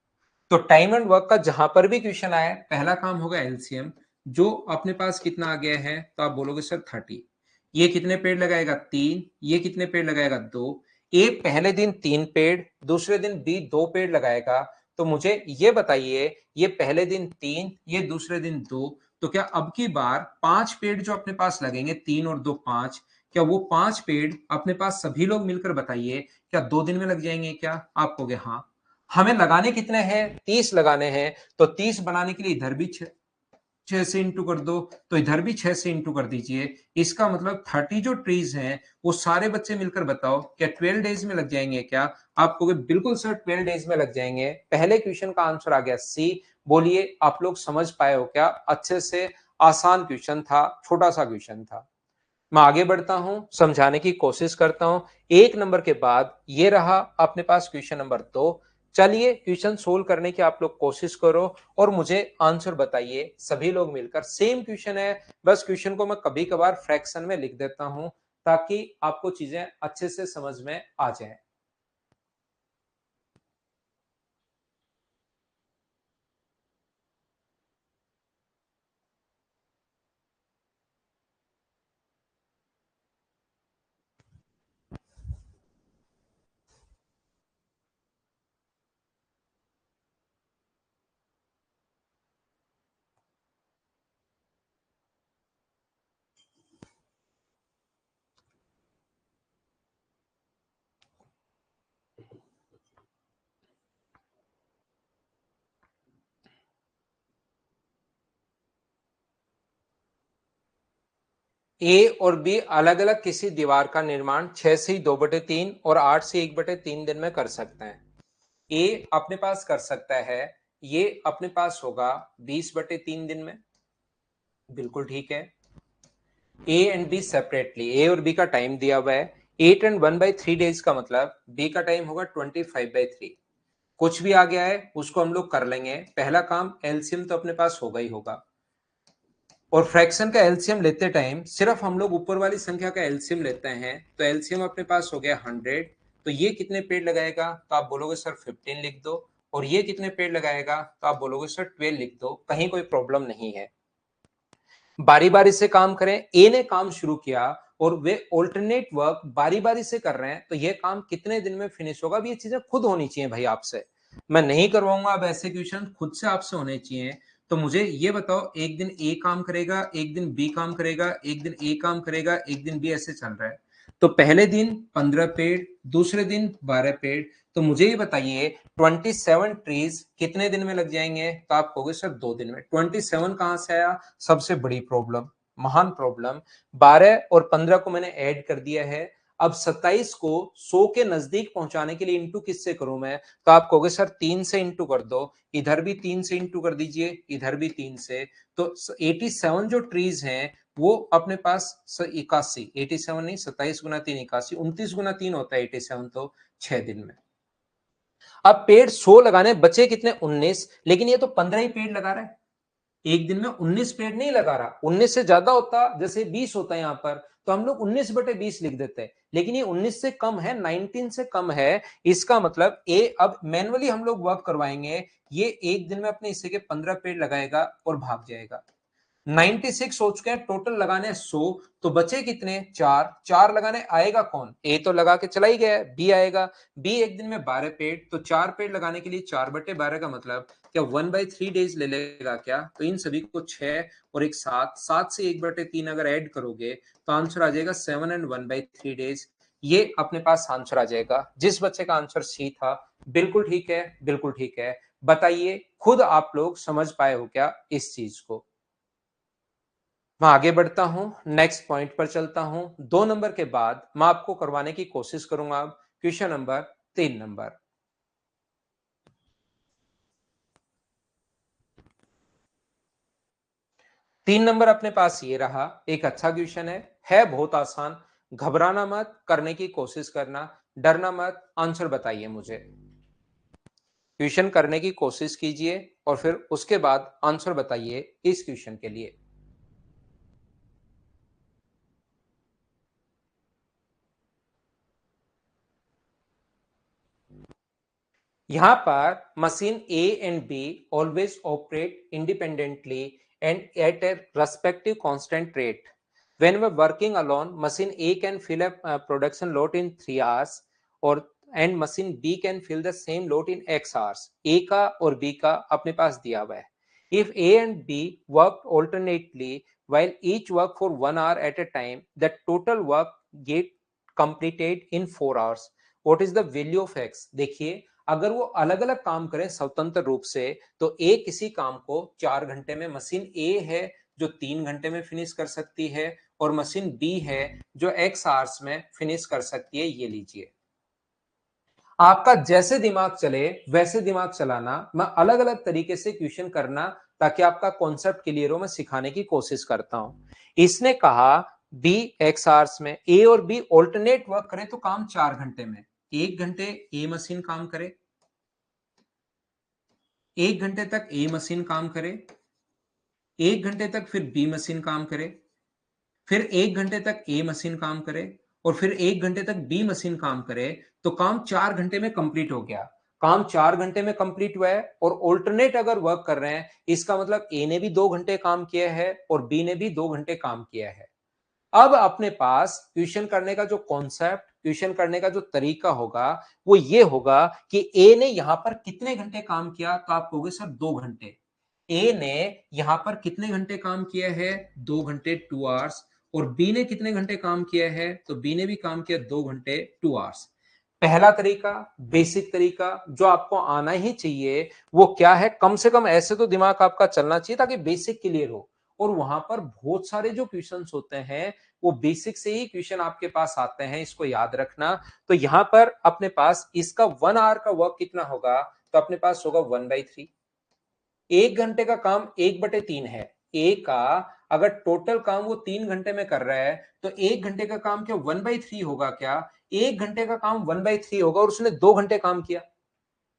तो टाइम एंड वर्क का जहां पर भी क्वेश्चन आए, पहला काम होगा एलसीएम। जो अपने पास कितना आ गया है, तो आप बोलोगे सर 30। ये कितने पेड़ लगाएगा, 3। ये कितने पेड़ लगाएगा, 2। ए पहले दिन 3 पेड़, दूसरे दिन बी 2 पेड़ लगाएगा। तो मुझे ये बताइए, ये पहले दिन 3, ये दूसरे दिन 2, तो क्या अब की बार 5 पेड़ जो अपने पास लगेंगे, 3 और 2 5, क्या वो 5 पेड़ अपने पास सभी लोग मिलकर बताइए क्या 2 दिन में लग जाएंगे क्या? आप कहोगे हाँ। हमें लगाने कितने हैं, 30 लगाने हैं, तो 30 बनाने के लिए इधर भी 6 से इंटू कर दो, तो इधर भी 6 से इंटू कर दीजिए। इसका मतलब 30 जो ट्रीज हैं वो सारे बच्चे मिलकर बताओ क्या 12 डेज में लग जाएंगे क्या? आप कहोगे बिल्कुल सर 12 डेज में लग जाएंगे। पहले क्वेश्चन का आंसर आ गया सी। बोलिए आप लोग समझ पाए हो क्या? अच्छे से आसान क्वेश्चन था, छोटा सा क्वेश्चन था। मैं आगे बढ़ता हूं, समझाने की कोशिश करता हूं। 1 नंबर के बाद ये रहा अपने पास क्वेश्चन नंबर 2। चलिए क्वेश्चन सोल्व करने की आप लोग कोशिश करो और मुझे आंसर बताइए, सभी लोग मिलकर। सेम क्वेश्चन है, बस क्वेश्चन को मैं कभी कभार फ्रैक्शन में लिख देता हूं ताकि आपको चीजें अच्छे से समझ में आ जाए। ए और बी अलग अलग किसी दीवार का निर्माण 6 से 2/3 और 8 से 1/3 दिन में कर सकते हैं। ए अपने पास कर सकता है, ये अपने पास होगा 20/3 दिन में। बिल्कुल ठीक है। ए एंड बी सेपरेटली, ए और बी का टाइम दिया हुआ है 8 and 1/3 डेज का मतलब बी का टाइम होगा 25/3। कुछ भी आ गया है उसको हम लोग कर लेंगे। पहला काम एलसीएम तो अपने पास होगा ही होगा, और फ्रैक्शन का एलसीएम लेते टाइम सिर्फ हम लोग ऊपर वाली संख्या का एलसीएम लेते हैं। तो एलसीएम अपने पास हो गया 100। तो ये कितने पेड़ लगाएगा, तो आप बोलोगे सर 15 लिख दो। और ये कितने पेड़ लगाएगा, तो आप बोलोगे सर 12 लिख दो। कहीं कोई प्रॉब्लम नहीं है। बारी बारी से काम करें। ए ने काम शुरू किया और वे ऑल्टरनेट वर्क बारी बारी से कर रहे हैं, तो ये काम कितने दिन में फिनिश होगा? अब ये चीजें खुद होनी चाहिए भाई आपसे, मैं नहीं करवाऊंगा। अब ऐसे क्वेश्चन खुद से आपसे होने चाहिए। तो मुझे ये बताओ, एक दिन ए काम करेगा, एक दिन बी काम करेगा, एक दिन ए काम करेगा, एक दिन बी, ऐसे चल रहा है। तो पहले दिन 15 पेड़, दूसरे दिन 12 पेड़। तो मुझे ये बताइए 27 ट्रीज कितने दिन में लग जाएंगे? तो आप कहोगे सर 2 दिन में। 27 कहां से आया? सबसे बड़ी प्रॉब्लम, महान प्रॉब्लम। 12 और 15 को मैंने ऐड कर दिया है। अब 27 को 100 के नजदीक पहुंचाने के लिए इंटू किससे करूं मैं? तो आप कहोगे सर 3 से इंटू कर दो। इधर भी 3 से इंटू कर दीजिए, इधर भी 3 से। तो 87 जो ट्रीज हैं वो अपने पास 81, 87 नहीं, 27 गुना 3 81, 29 गुना 3 होता है 87, तो 6 दिन में। अब पेड़ 100 लगाने बचे कितने? 19। लेकिन ये तो 15 ही पेड़ लगा रहा है, एक दिन में 19 पेड़ नहीं लगा रहा। 19 से ज्यादा होता, जैसे 20 होता है यहां पर, तो हम लोग 19/20 लिख देते हैं। लेकिन ये 19 से कम है, 19 से कम है। इसका मतलब ए, अब मैनुअली हम लोग वर्क करवाएंगे, ये एक दिन में अपने हिस्से के 15 पेड़ लगाएगा और भाग जाएगा। 96 हो चुके हैं, टोटल लगाने 100, तो बचे कितने? 4। 4 लगाने आएगा कौन? ए तो लगा के चला ही गया है, बी आएगा। बी एक दिन में 12 पेड़, तो 4 पेड़ लगाने के लिए 4/12 का मतलब क्या 1/3 डेज ले लेगा क्या? तो इन सभी को 6 और एक 7, 7 से 1/3 अगर ऐड करोगे तो आंसर आ जाएगा 7 and 1/3 डेज। ये अपने पास आंसर आ जाएगा। जिस बच्चे का आंसर सी था, बिल्कुल ठीक है, बिल्कुल ठीक है। बताइए खुद आप लोग समझ पाए हो क्या इस चीज को? मैं आगे बढ़ता हूं, नेक्स्ट पॉइंट पर चलता हूं। 2 नंबर के बाद मैं आपको करवाने की कोशिश करूंगा क्वेश्चन नंबर 3 नंबर। 3 नंबर अपने पास ये रहा, एक अच्छा क्वेश्चन है बहुत आसान। घबराना मत, करने की कोशिश करना, डरना मत, आंसर बताइए मुझे। क्वेश्चन करने की कोशिश कीजिए और फिर उसके बाद आंसर बताइए इस क्वेश्चन के लिए। यहां पर machine A and B always operate independently and at a respective constant rate. when we're working alone, machine A can fill a production lot in 3 hours और and machine B can fill the same lot in X hours। A का और B का अपने पास दिया हुआ है। If A and B worked alternately while each work for 1 hour at a time, the total work get completed in 4 hours। What is the value of X? देखिए, अगर वो अलग अलग काम करें स्वतंत्र रूप से, तो ए किसी काम को 4 घंटे में, मशीन ए है जो 3 घंटे में फिनिश कर सकती है और मशीन बी है जो एक्स आवर्स में फिनिश कर सकती है। ये लीजिए, आपका जैसे दिमाग चले वैसे दिमाग चलाना, मैं अलग अलग तरीके से क्वेश्चन करना ताकि आपका कॉन्सेप्ट क्लियर हो, मैं सिखाने की कोशिश करता हूं। इसने कहा बी एक्स आवर्स में, ए और बी ऑल्टरनेट वर्क करें तो काम 4 घंटे में। 1 घंटे ए मशीन काम करे, 1 घंटे तक ए मशीन काम करे, 1 घंटे तक फिर बी मशीन काम करे, फिर 1 घंटे तक ए मशीन काम करे और फिर 1 घंटे तक बी मशीन काम करे, तो काम 4 घंटे में कंप्लीट हो गया। काम 4 घंटे में कंप्लीट हुआ है और ऑल्टरनेट अगर वर्क कर रहे हैं, इसका मतलब ए ने भी 2 घंटे काम किया है और बी ने भी 2 घंटे काम किया है। अब अपने पास क्वेश्चन करने का जो कॉन्सेप्ट, क्वेश्चन करने का जो तरीका होगा वो ये होगा कि ए ने यहां पर कितने घंटे काम किया, तो आप कहोगे सर 2 घंटे। ए ने यहां पर कितने घंटे काम किया है, 2 घंटे, 2 आवर्स। और बी ने कितने घंटे काम किया है, तो बी ने भी काम किया 2 घंटे, 2 आवर्स। पहला तरीका, बेसिक तरीका जो आपको आना ही चाहिए, वो क्या है, कम से कम ऐसे तो दिमाग आपका चलना चाहिए ताकि बेसिक क्लियर हो। और वहां पर बहुत सारे जो क्वेश्चंस होते हैं वो बेसिक से ही क्वेश्चन आपके पास आते हैं, इसको याद रखना। तो यहां पर अपने पास इसका 1 आवर का वर्क कितना होगा, तो अपने पास होगा 1/3। 1 घंटे का काम 1/3 है। ए का अगर टोटल काम वो 3 घंटे में कर रहा है, तो 1 घंटे का काम क्या 1/3 होगा क्या? 1 घंटे का काम 1/3 होगा और उसने 2 घंटे काम किया।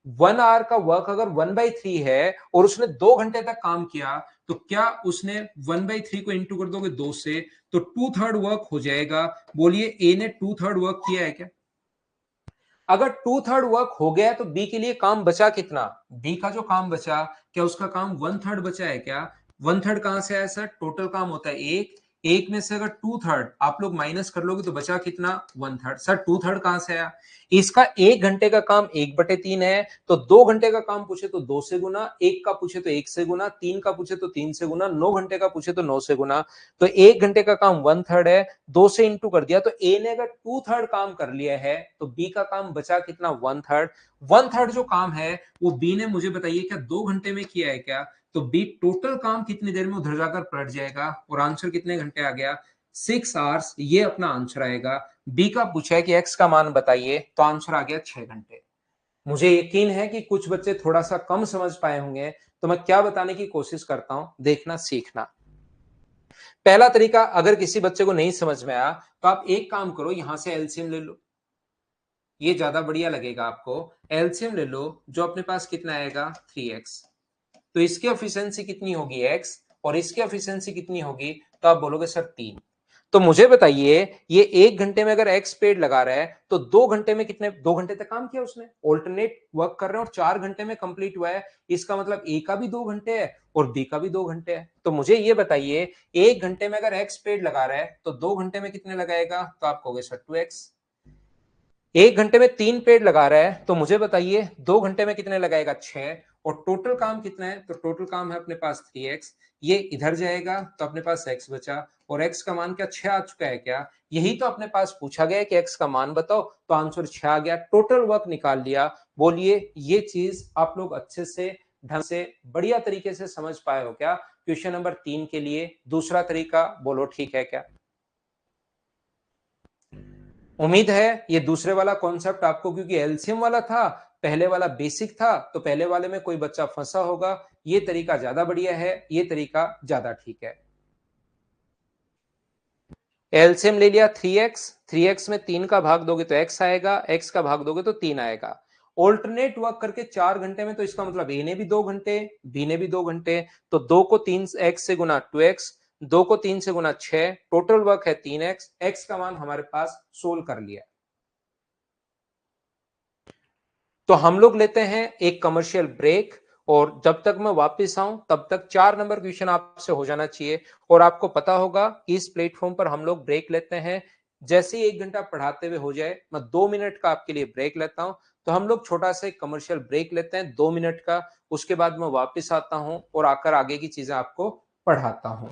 1 आवर का वर्क अगर 1/3 है और उसने 2 घंटे तक काम किया, तो क्या उसने 1/3 को इंटू कर दोगे 2 से, तो 2/3 वर्क हो जाएगा। बोलिए ए ने 2/3 वर्क किया है क्या? अगर 2/3 वर्क हो गया तो बी के लिए काम बचा कितना? बी का जो काम बचा, क्या उसका काम 1/3 बचा है क्या? 1/3 कहां से आया सर? टोटल काम होता है एक, एक में से अगर 2/3 आप लोग माइनस कर लोगे तो बचा कितना? 1/3। सर 2/3 कहां से आया? इसका 1 घंटे का काम 1/3 है, तो 2 घंटे का काम पूछे तो 2 से गुना, एक का पूछे तो 1 से गुना, 3 का पूछे तो 3 से गुना, 9 घंटे का पूछे तो 9 से गुना। तो 1 घंटे का काम 1/3 है, 2 से इंटू कर दिया, तो ए ने अगर 2/3 काम कर लिया है तो बी का काम बचा कितना? 1/3। 1/3 जो काम है वो बी ने, मुझे बताइए, क्या 2 घंटे में किया है क्या? तो बी टोटल काम कितनी देर में उधर जाकर पलट जाएगा और आंसर कितने घंटे आ गया? 6 आवर्स। ये अपना आंसर आएगा। बी का पूछा है कि एक्स का मान बताइए, तो आंसर आ गया 6 घंटे। मुझे यकीन है कि कुछ बच्चे थोड़ा सा कम समझ पाए होंगे, तो मैं क्या बताने की कोशिश करता हूं, देखना सीखना। पहला तरीका अगर किसी बच्चे को नहीं समझ में आया, तो आप एक काम करो, यहां से एलसीएम ले लो, ये ज्यादा बढ़िया लगेगा आपको। एलसीएम ले लो, जो अपने पास कितना आएगा? 3x। तो इसकी एफिशिएंसी कितनी होगी? x, और इसकी एफिशिएंसी कितनी होगी? तो आप बोलोगे सर 3। तो मुझे बताइए, ये 1 घंटे में अगर एक्स पेड़ लगा रहा है तो 2 घंटे में कितने, 2 घंटे तक काम किया उसने, ऑल्टरनेट वर्क कर रहे हैं और 4 घंटे में कंप्लीट हुआ है। इसका मतलब ए का भी 2 घंटे है और बी का भी 2 घंटे है। तो मुझे ये बताइए, 1 घंटे में अगर एक्स पेड़ लगा रहा है तो 2 घंटे में कितने लगाएगा? तो आप कहोगे सर 2x। 1 घंटे में 3 पेड़ लगा रहा है तो मुझे बताइए 2 घंटे में कितने लगाएगा? 6। और टोटल काम कितना है? तो टोटल काम है अपने पास 3x। ये इधर जाएगा तो अपने पास x बचा, और x का मान क्या 6 आ चुका है क्या? यही तो अपने पास पूछा गया है कि x का मान बताओ, तो आंसर 6 आ गया, टोटल वर्क निकाल लिया। बोलिए ये चीज आप लोग अच्छे से, ढंग से, बढ़िया तरीके से समझ पाए हो क्या? क्वेश्चन नंबर 3 के लिए दूसरा तरीका बोलो, ठीक है क्या? उम्मीद है ये दूसरे वाला कॉन्सेप्ट आपको, क्योंकि एलसीएम वाला था, पहले वाला बेसिक था, तो पहले वाले में कोई बच्चा फंसा होगा। ये तरीका ज्यादा बढ़िया है, ये तरीका ज्यादा ठीक है। एलसीएम ले लिया 3x, 3x में 3 का भाग दोगे तो x आएगा, x का भाग दोगे तो 3 आएगा। ऑल्टरनेट वर्क करके 4 घंटे में, तो इसका मतलब ए ने भी 2 घंटे, बी ने भी 2 घंटे, तो 2 को 3 x से गुना 2x, 2 को 3 से गुना 6, टोटल वर्क है 3x, x का मान हमारे पास सोल्व कर लिया। तो हम लोग लेते हैं एक कमर्शियल ब्रेक, और जब तक मैं वापस आऊं तब तक 4 नंबर क्वेश्चन आपसे हो जाना चाहिए। और आपको पता होगा कि इस प्लेटफॉर्म पर हम लोग ब्रेक लेते हैं, जैसे ही 1 घंटा पढ़ाते हुए हो जाए मैं 2 मिनट का आपके लिए ब्रेक लेता हूं। तो हम लोग छोटा सा एक कमर्शियल ब्रेक लेते हैं 2 मिनट का, उसके बाद मैं वापस आता हूं और आकर आगे की चीजें आपको पढ़ाता हूं।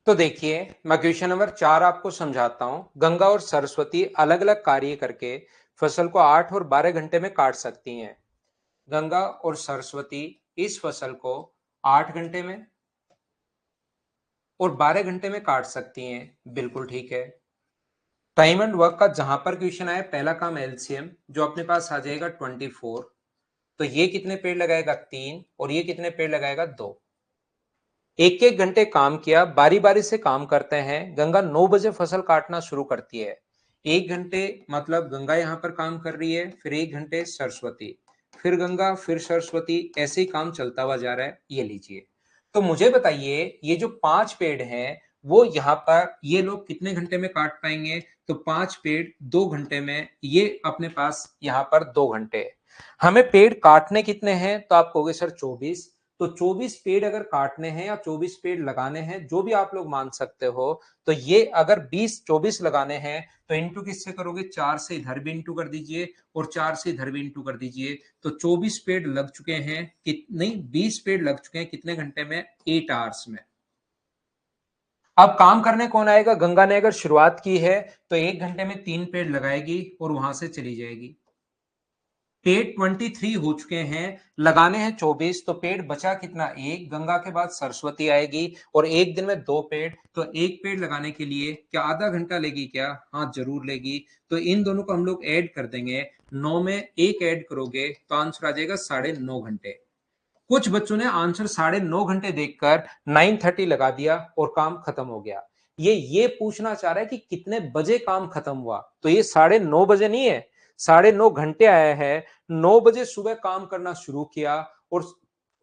तो देखिए, मैं क्वेश्चन नंबर 4 आपको समझाता हूं। गंगा और सरस्वती अलग अलग कार्य करके फसल को 8 और 12 घंटे में काट सकती हैं। गंगा और सरस्वती इस फसल को 8 घंटे में और 12 घंटे में काट सकती हैं, बिल्कुल ठीक है। टाइम एंड वर्क का जहां पर क्वेश्चन आया, पहला काम एलसीएम जो अपने पास आ जाएगा 24, तो ये कितने पेड़ लगाएगा 3, और ये कितने पेड़ लगाएगा 2। एक एक घंटे काम किया, बारी बारी से काम करते हैं। गंगा 9 बजे फसल काटना शुरू करती है। 1 घंटे मतलब गंगा यहां पर काम कर रही है, फिर 1 घंटे सरस्वती, फिर गंगा, फिर सरस्वती, ऐसे ही काम चलता हुआ जा रहा है। ये लीजिए। तो मुझे बताइए, ये जो 5 पेड़ हैं वो यहाँ पर ये लोग कितने घंटे में काट पाएंगे? तो 5 पेड़ 2 घंटे में, ये अपने पास यहाँ पर 2 घंटे। हमें पेड़ काटने कितने हैं? तो आप कहोगे सर 24। तो 24 पेड़ अगर काटने हैं या 24 पेड़ लगाने हैं, जो भी आप लोग मान सकते हो, तो ये अगर 24 लगाने हैं तो इंटू किससे करोगे? 4 से इधर भी इंटू कर दीजिए और 4 से इधर भी इंटू कर दीजिए। तो 24 पेड़ लग चुके हैं, नहीं 20 पेड़ लग चुके हैं कितने घंटे में? 8 आवर्स में। अब काम करने कौन आएगा? गंगा ने अगर शुरुआत की है तो 1 घंटे में 3 पेड़ लगाएगी और वहां से चली जाएगी। पेड़ 23 हो चुके हैं, लगाने हैं 24, तो पेड़ बचा कितना? एक। गंगा के बाद सरस्वती आएगी और एक दिन में 2 पेड़, तो एक पेड़ लगाने के लिए क्या आधा घंटा लेगी क्या? हाँ जरूर लेगी। तो इन दोनों को हम लोग ऐड कर देंगे, 9 में 1 ऐड करोगे तो आंसर आ जाएगा 9.5 घंटे। कुछ बच्चों ने आंसर 9.5 घंटे देखकर 9:30 लगा दिया और काम खत्म हो गया। ये पूछना चाह रहा है कि कितने बजे काम खत्म हुआ, तो ये 9:30 बजे नहीं है, 9.5 घंटे आया है। 9 बजे सुबह काम करना शुरू किया और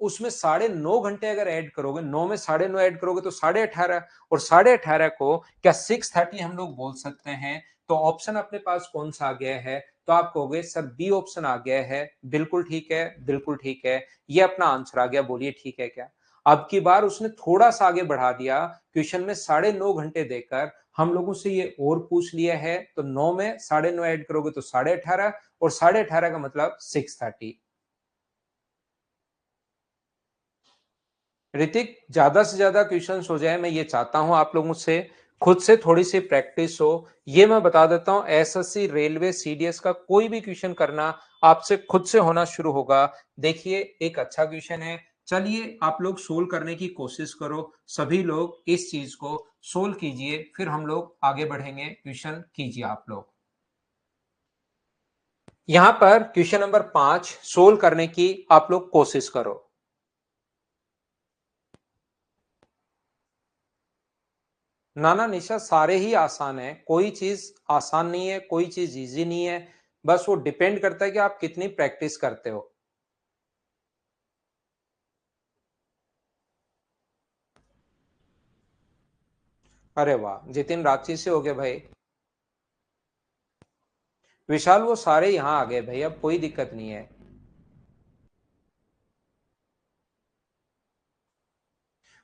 उसमें 9.5 घंटे अगर ऐड करोगे, 9 में 9.5 ऐड करोगे तो 18.5, और 18.5 को क्या 6:30 हम लोग बोल सकते हैं? तो ऑप्शन अपने पास कौन सा आ गया है? तो आप कहोगे सर बी ऑप्शन आ गया है। बिल्कुल ठीक है, बिल्कुल ठीक है, ये अपना आंसर आ गया। बोलिए ठीक है क्या? अब की बार उसने थोड़ा सा आगे बढ़ा दिया, क्वेश्चन में 9.5 घंटे देकर हम लोगों से ये और पूछ लिया है। तो 9 में 9.5 ऐड करोगे तो 18.5, और 18.5 का मतलब 6:30। ऋतिक, ज्यादा से ज्यादा क्वेश्चंस हो जाए, मैं ये चाहता हूं आप लोगों से खुद से थोड़ी सी प्रैक्टिस हो। ये मैं बता देता हूं, एसएससी, रेलवे, सीडीएस का कोई भी क्वेश्चन करना आपसे खुद से होना शुरू होगा। देखिए एक अच्छा क्वेश्चन है, चलिए आप लोग सोल्व करने की कोशिश करो। सभी लोग इस चीज को सोल्व कीजिए, फिर हम लोग आगे बढ़ेंगे। क्वेश्चन कीजिए आप लोग। यहां पर क्वेश्चन नंबर 5 सोल्व करने की आप लोग कोशिश करो। ना निशा, सारे ही आसान है, कोई चीज आसान नहीं है, कोई चीज इजी नहीं है। बस वो डिपेंड करता है कि आप कितनी प्रैक्टिस करते हो। अरे वाह, जितिन रांची से हो गए भाई। विशाल, वो सारे यहां आ गए भाई, अब कोई दिक्कत नहीं है।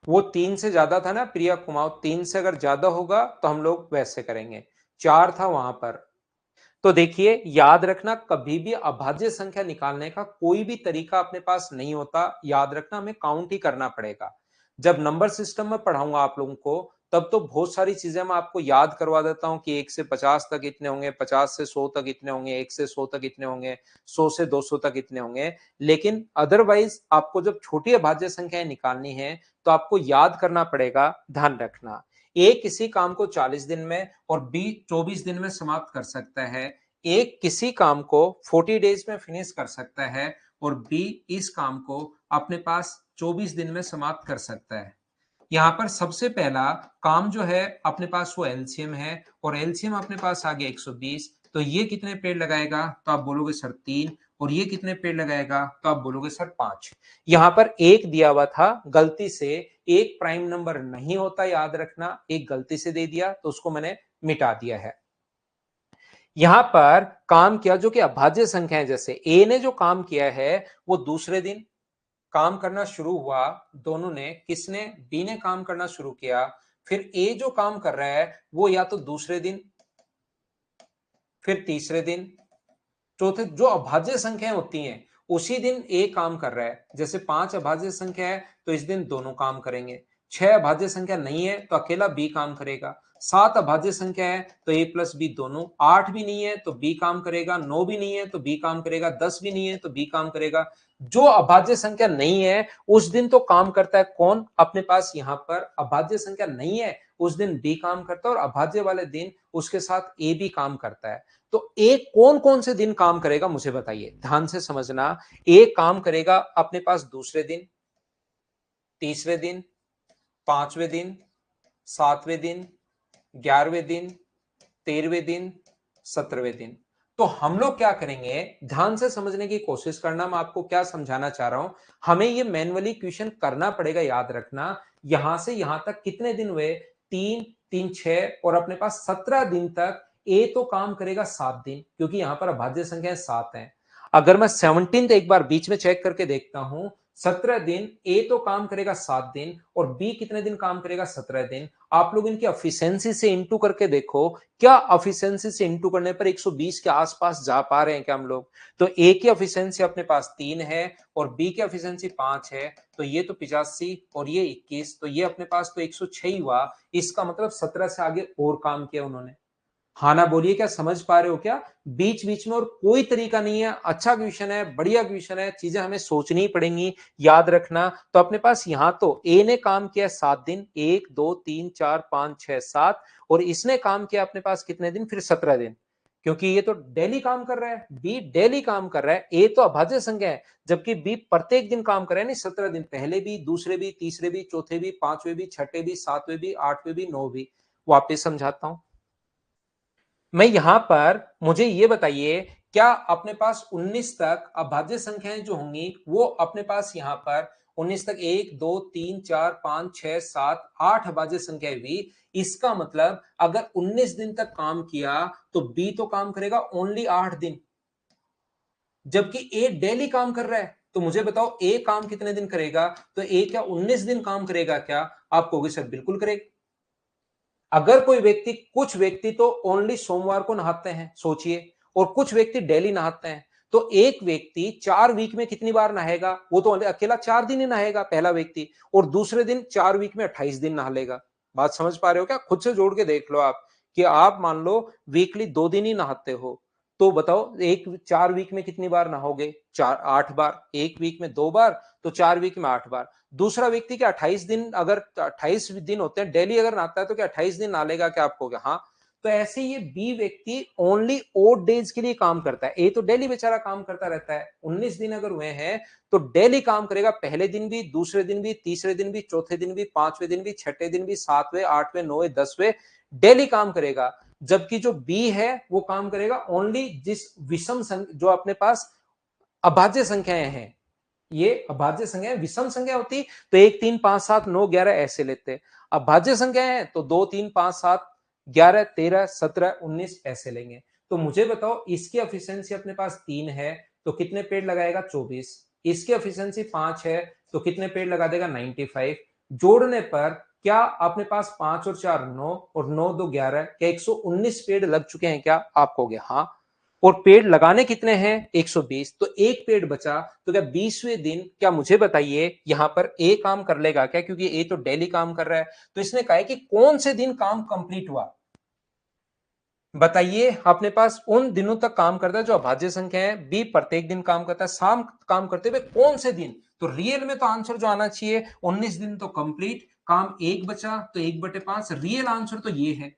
वो 3 से ज्यादा था ना प्रिया कुमार, 3 से अगर ज्यादा होगा तो हम लोग वैसे करेंगे। 4 था वहां पर। तो देखिए याद रखना, कभी भी अभाज्य संख्या निकालने का कोई भी तरीका अपने पास नहीं होता। याद रखना, हमें काउंट ही करना पड़ेगा। जब नंबर सिस्टम में पढ़ाऊंगा आप लोगों को, तब तो बहुत सारी चीजें मैं आपको याद करवा देता हूं कि 1 से 50 तक इतने होंगे, 50 से 100 तक इतने होंगे, 1 से 100 तक इतने होंगे, 100 से 200 तक इतने होंगे। लेकिन अदरवाइज आपको जब छोटी अभाज्य संख्याएं निकालनी है, तो आपको याद करना पड़ेगा। ध्यान रखना, ए किसी काम को 40 दिन में और बी 24 दिन में समाप्त कर सकता है। ए किसी काम को 40 डेज में फिनिश कर सकता है, और बी इस काम को अपने पास 24 दिन में समाप्त कर सकता है। यहां पर सबसे पहला काम जो है अपने पास वो एलसीएम है, और एलसीएम अपने पास आ गया 120। तो ये कितने पेड़ लगाएगा? तो आप बोलोगे सर 3। और ये कितने पेड़ लगाएगा? तो आप बोलोगे सर 5। यहां पर एक दिया हुआ था, गलती से एक प्राइम नंबर नहीं होता, याद रखना, एक गलती से दे दिया तो उसको मैंने मिटा दिया है। यहां पर काम किया जो कि अभाज्य संख्या है, जैसे ए ने जो काम किया है वो दूसरे दिन काम करना शुरू हुआ। दोनों ने, किसने? बी ने काम करना शुरू किया। फिर ए जो काम कर रहा है वो या तो दूसरे दिन, फिर तीसरे दिन, चौथे। जो अभाज्य संख्याएं होती हैं उसी दिन ए काम कर रहा है। जैसे 5 अभाज्य संख्या है तो इस दिन दोनों काम करेंगे। 6 अभाज्य संख्या नहीं है तो अकेला बी काम करेगा। 7 अभाज्य संख्या है तो ए प्लस बी दोनों। 8 भी नहीं है तो बी काम करेगा। 9 भी नहीं है तो बी काम करेगा। 10 भी नहीं है तो बी काम करेगा। जो अभाज्य संख्या नहीं है उस दिन तो काम करता है कौन? अपने पास यहां पर अभाज्य संख्या नहीं है उस दिन बी काम करता है, और अभाज्य वाले दिन उसके साथ ए भी काम करता है। तो ए कौन कौन से दिन काम करेगा मुझे बताइए, ध्यान से समझना। ए काम करेगा अपने पास दूसरे दिन, तीसरे दिन, पांचवें दिन, सातवें दिन, 11वें दिन, 13वें दिन, 17वें दिन। तो हम लोग क्या करेंगे, ध्यान से समझने की कोशिश करना। मैं आपको क्या समझाना चाह रहा हूं, हमें ये मैन्युअली क्वेश्चन करना पड़ेगा। याद रखना, यहां से यहां तक कितने दिन हुए? 3 3 6, और अपने पास 17 दिन तक ए तो काम करेगा 7 दिन, क्योंकि यहां पर अभाज्य संख्या 7 है। अगर मैं 17 एक बार बीच में चेक करके देखता हूं, 17 दिन, ए तो काम करेगा 7 दिन, और बी कितने दिन काम करेगा? 17 दिन। आप लोग इनकी एफिशिएंसी से इंटू करके देखो, क्या एफिशिएंसी से इंटू करने पर 120 के आसपास जा पा रहे हैं क्या हम लोग? तो ए की एफिशिएंसी अपने पास 3 है, और बी की एफिशिएंसी 5 है। तो ये तो 85 और ये 21, तो ये अपने पास तो 106 ही हुआ। इसका मतलब 17 से आगे और काम किया उन्होंने। हाँ ना बोलिए, क्या समझ पा रहे हो क्या? बीच बीच में और कोई तरीका नहीं है। अच्छा क्वेश्चन है, बढ़िया क्वेश्चन है, चीजें हमें सोचनी ही पड़ेंगी। याद रखना, तो अपने पास यहां तो ए ने काम किया 7 दिन, 1 2 3 4 5 6 7, और इसने काम किया अपने पास कितने दिन? फिर 17 दिन, क्योंकि ये तो डेली काम कर रहा है, बी डेली काम कर रहा है। ए तो अभाज्य संख्या है, जबकि बी प्रत्येक दिन काम कर रहा है। नहीं, 17 दिन, पहले भी, दूसरे भी, तीसरे भी, चौथे भी, पांचवे भी, छठे भी, सातवें भी, आठवें भी, नौ भी। वापिस समझाता हूं मैं यहां पर। मुझे ये बताइए, क्या अपने पास 19 तक अभाज्य संख्याएं जो होंगी वो अपने पास यहां पर 19 तक 1 2 3 4 5 6 7 8 अभाज्य संख्या बी। इसका मतलब अगर 19 दिन तक काम किया तो बी तो काम करेगा ओनली 8 दिन, जबकि ए डेली काम कर रहा है। तो मुझे बताओ ए काम कितने दिन करेगा? तो ए क्या 19 दिन काम करेगा क्या? आप कहोगे सर बिल्कुल करेगा। अगर कोई व्यक्ति, कुछ व्यक्ति तो ओनली सोमवार को नहाते हैं, सोचिए, और कुछ व्यक्ति डेली नहाते हैं, तो एक व्यक्ति 4 वीक में कितनी बार नहाएगा? वो तो अकेला 4 दिन ही नहाएगा पहला व्यक्ति, और दूसरे दिन 4 वीक में 28 दिन नहा लेगा। बात समझ पा रहे हो क्या? खुद से जोड़ के देख लो आप, कि आप मान लो वीकली 2 दिन ही नहाते हो, तो बताओ एक 4 वीक में कितनी बार नहाओगे? 8 बार। एक वीक में 2 बार, तो 4 वीक में 8 बार। दूसरा व्यक्ति क्या 28 दिन, अगर 28 दिन होते हैं डेली अगर नहाता है, तो क्या 28 दिन नहा लेगा क्या? आपको क्या? हाँ। तो ऐसे ये बी व्यक्ति ओनली ओड डेज के लिए काम करता है। ए तो डेली बेचारा काम करता रहता है। 19 दिन अगर हुए हैं तो डेली काम करेगा, पहले दिन भी, दूसरे दिन भी, तीसरे दिन भी, चौथे दिन भी, पांचवें दिन भी, छठे दिन भी, सातवें, आठवें, नौवें, 10वें डेली काम करेगा। जबकि जो बी है वो काम करेगा ओनली जिस विषम जो अपने पास अभाज्य संख्याएं हैं, ये अभाज्य संख्या विषम संख्या होती तो 1 3 5 7 9 11 ऐसे लेते। अभाज्य संख्या है तो 2 3 5 7 11 13 17 19 ऐसे लेंगे। तो मुझे बताओ इसकी एफिशिएंसी अपने पास 3 है तो कितने पेड़ लगाएगा? 24। इसकी एफिशिएंसी 5 है तो कितने पेड़ लगा देगा? 95। जोड़ने पर क्या अपने पास 5 और 4 9 और 9 2 11, क्या 119 पेड़ लग चुके हैं क्या? आप कहोगे हाँ। और पेड़ लगाने कितने हैं? 120। तो एक पेड़ बचा, तो क्या 20वें दिन, क्या मुझे बताइए यहां पर ए काम कर लेगा क्या? क्योंकि ए तो डेली काम कर रहा है। तो इसने कहा है कि कौन से दिन काम कंप्लीट हुआ, बताइए। अपने पास उन दिनों तक काम करता है जो अभाज्य संख्या है, बी प्रत्येक दिन काम करता है, शाम काम करते हुए कौन से दिन? तो रियल में तो आंसर जो आना चाहिए 19 दिन तो कंप्लीट, काम एक बचा तो 1/5, रियल आंसर तो ये है।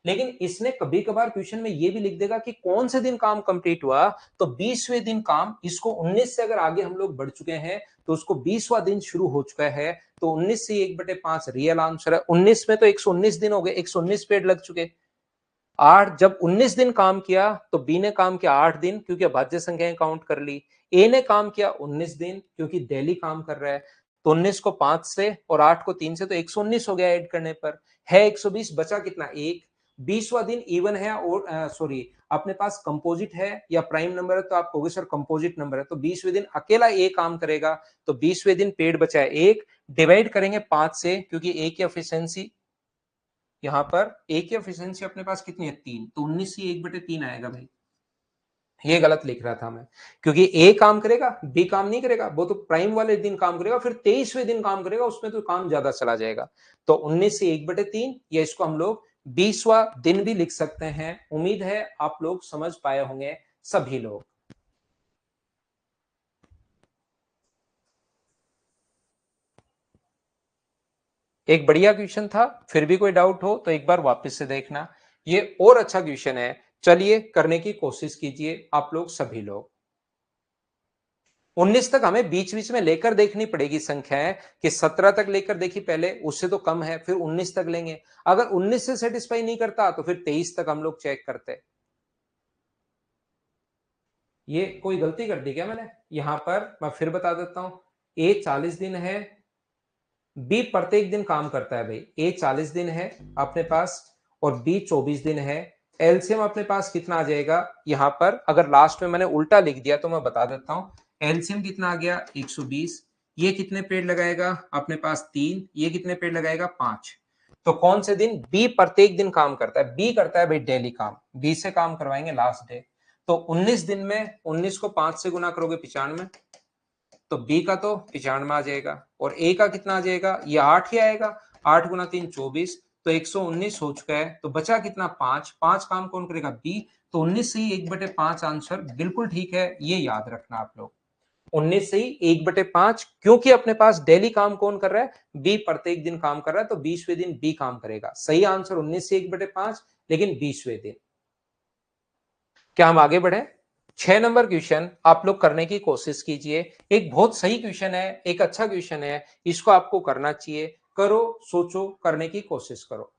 लेकिन इसने कभी कभार क्वेश्चन में ये भी लिख देगा कि कौन से दिन काम कंप्लीट हुआ, तो 20वें दिन काम, इसको 19 से अगर आगे हम लोग बढ़ चुके हैं तो उसको 20वां दिन शुरू हो चुका है, तो 19 से 1/5 रियल आंसर है। 19 में तो 119 दिन हो गए, 119 पेड़ लग चुके। 8, जब 19 दिन काम किया तो बी ने काम किया 8 दिन, क्योंकि अभाज्य संख्याएं काउंट कर ली। ए ने काम किया 19 दिन, क्योंकि डेली काम कर रहा है। तो 19 को 5 से और 8 को 3 से, तो 119 हो गया ऐड करने पर, है 120, बचा कितना? 1। 20वां दिन इवन है और सॉरी अपने पास कंपोजिट है या प्राइम नंबर है, तो आप कहोगे सर कंपोजिट नंबर है, तो 20वें दिन अकेला ए काम करेगा। तो 20वें दिन पेड़ बचा है 1, डिवाइड करेंगे 5 से, क्योंकि ए की एफिशिएंसी यहां पर, ए की एफिशिएंसी अपने पास कितनी है? 3, तो 19 ही 1/3 आएगा भाई। ये गलत लिख रहा था मैं, क्योंकि ए काम करेगा बी काम नहीं करेगा, वो तो प्राइम वाले दिन काम करेगा, फिर 23वें दिन काम करेगा, उसमें तो काम ज्यादा चला जाएगा। तो 19 से 1/3, या इसको हम लोग 20वां दिन भी लिख सकते हैं। उम्मीद है आप लोग समझ पाए होंगे सभी लोग। एक बढ़िया क्वेश्चन था, फिर भी कोई डाउट हो तो एक बार वापस से देखना, ये और अच्छा क्वेश्चन है। चलिए करने की कोशिश कीजिए आप लोग सभी लोग। 19 तक हमें बीच बीच में लेकर देखनी पड़ेगी संख्याएं, कि 17 तक लेकर देखी पहले, उससे तो कम है, फिर 19 तक लेंगे। अगर 19 से सेटिस्फाई नहीं करता तो फिर 23 तक हम लोग चेक करते। ये कोई गलती कर दी क्या मैंने? यहां पर मैं फिर बता देता हूं, ए 40 दिन है, बी प्रत्येक दिन काम करता है भाई। ए 40 दिन है अपने पास और बी 24 दिन है। एलसीएम अपने पास कितना आ जाएगा? यहां पर अगर लास्ट में मैंने उल्टा लिख दिया तो मैं बता देता हूं, एलसीएम कितना आ गया? 120। ये कितने पेड़ लगाएगा? अपने पास 3। ये कितने पेड़ लगाएगा? 5। तो कौन से दिन? बी प्रत्येक दिन काम करता है, बी करता है भाई डेली काम, बी से काम करवाएंगे लास्ट डे। तो 19 दिन में 19 को 5 से गुना करोगे 95, तो बी का तो 95 आ जाएगा, और ए का कितना आ जाएगा? ये 8 ही आएगा। 8 गुना 3 24, तो 119 हो चुका है। तो बचा कितना? 5। 5 काम कौन करेगा? बी। तो 19 से ही 1/5 आंसर बिल्कुल ठीक है, ये याद रखना आप लोग। 19 से ही 1/5, क्योंकि अपने पास डेली काम कौन कर रहा है? बी प्रत्येक दिन काम कर रहा है, तो 20वें दिन बी काम करेगा। सही आंसर 19 से 1/5, लेकिन 20वें दिन। क्या हम आगे बढ़े? 6 नंबर क्वेश्चन आप लोग करने की कोशिश कीजिए। एक बहुत सही क्वेश्चन है, एक अच्छा क्वेश्चन है, इसको आपको करना चाहिए। करो, सोचो, करने की कोशिश करो।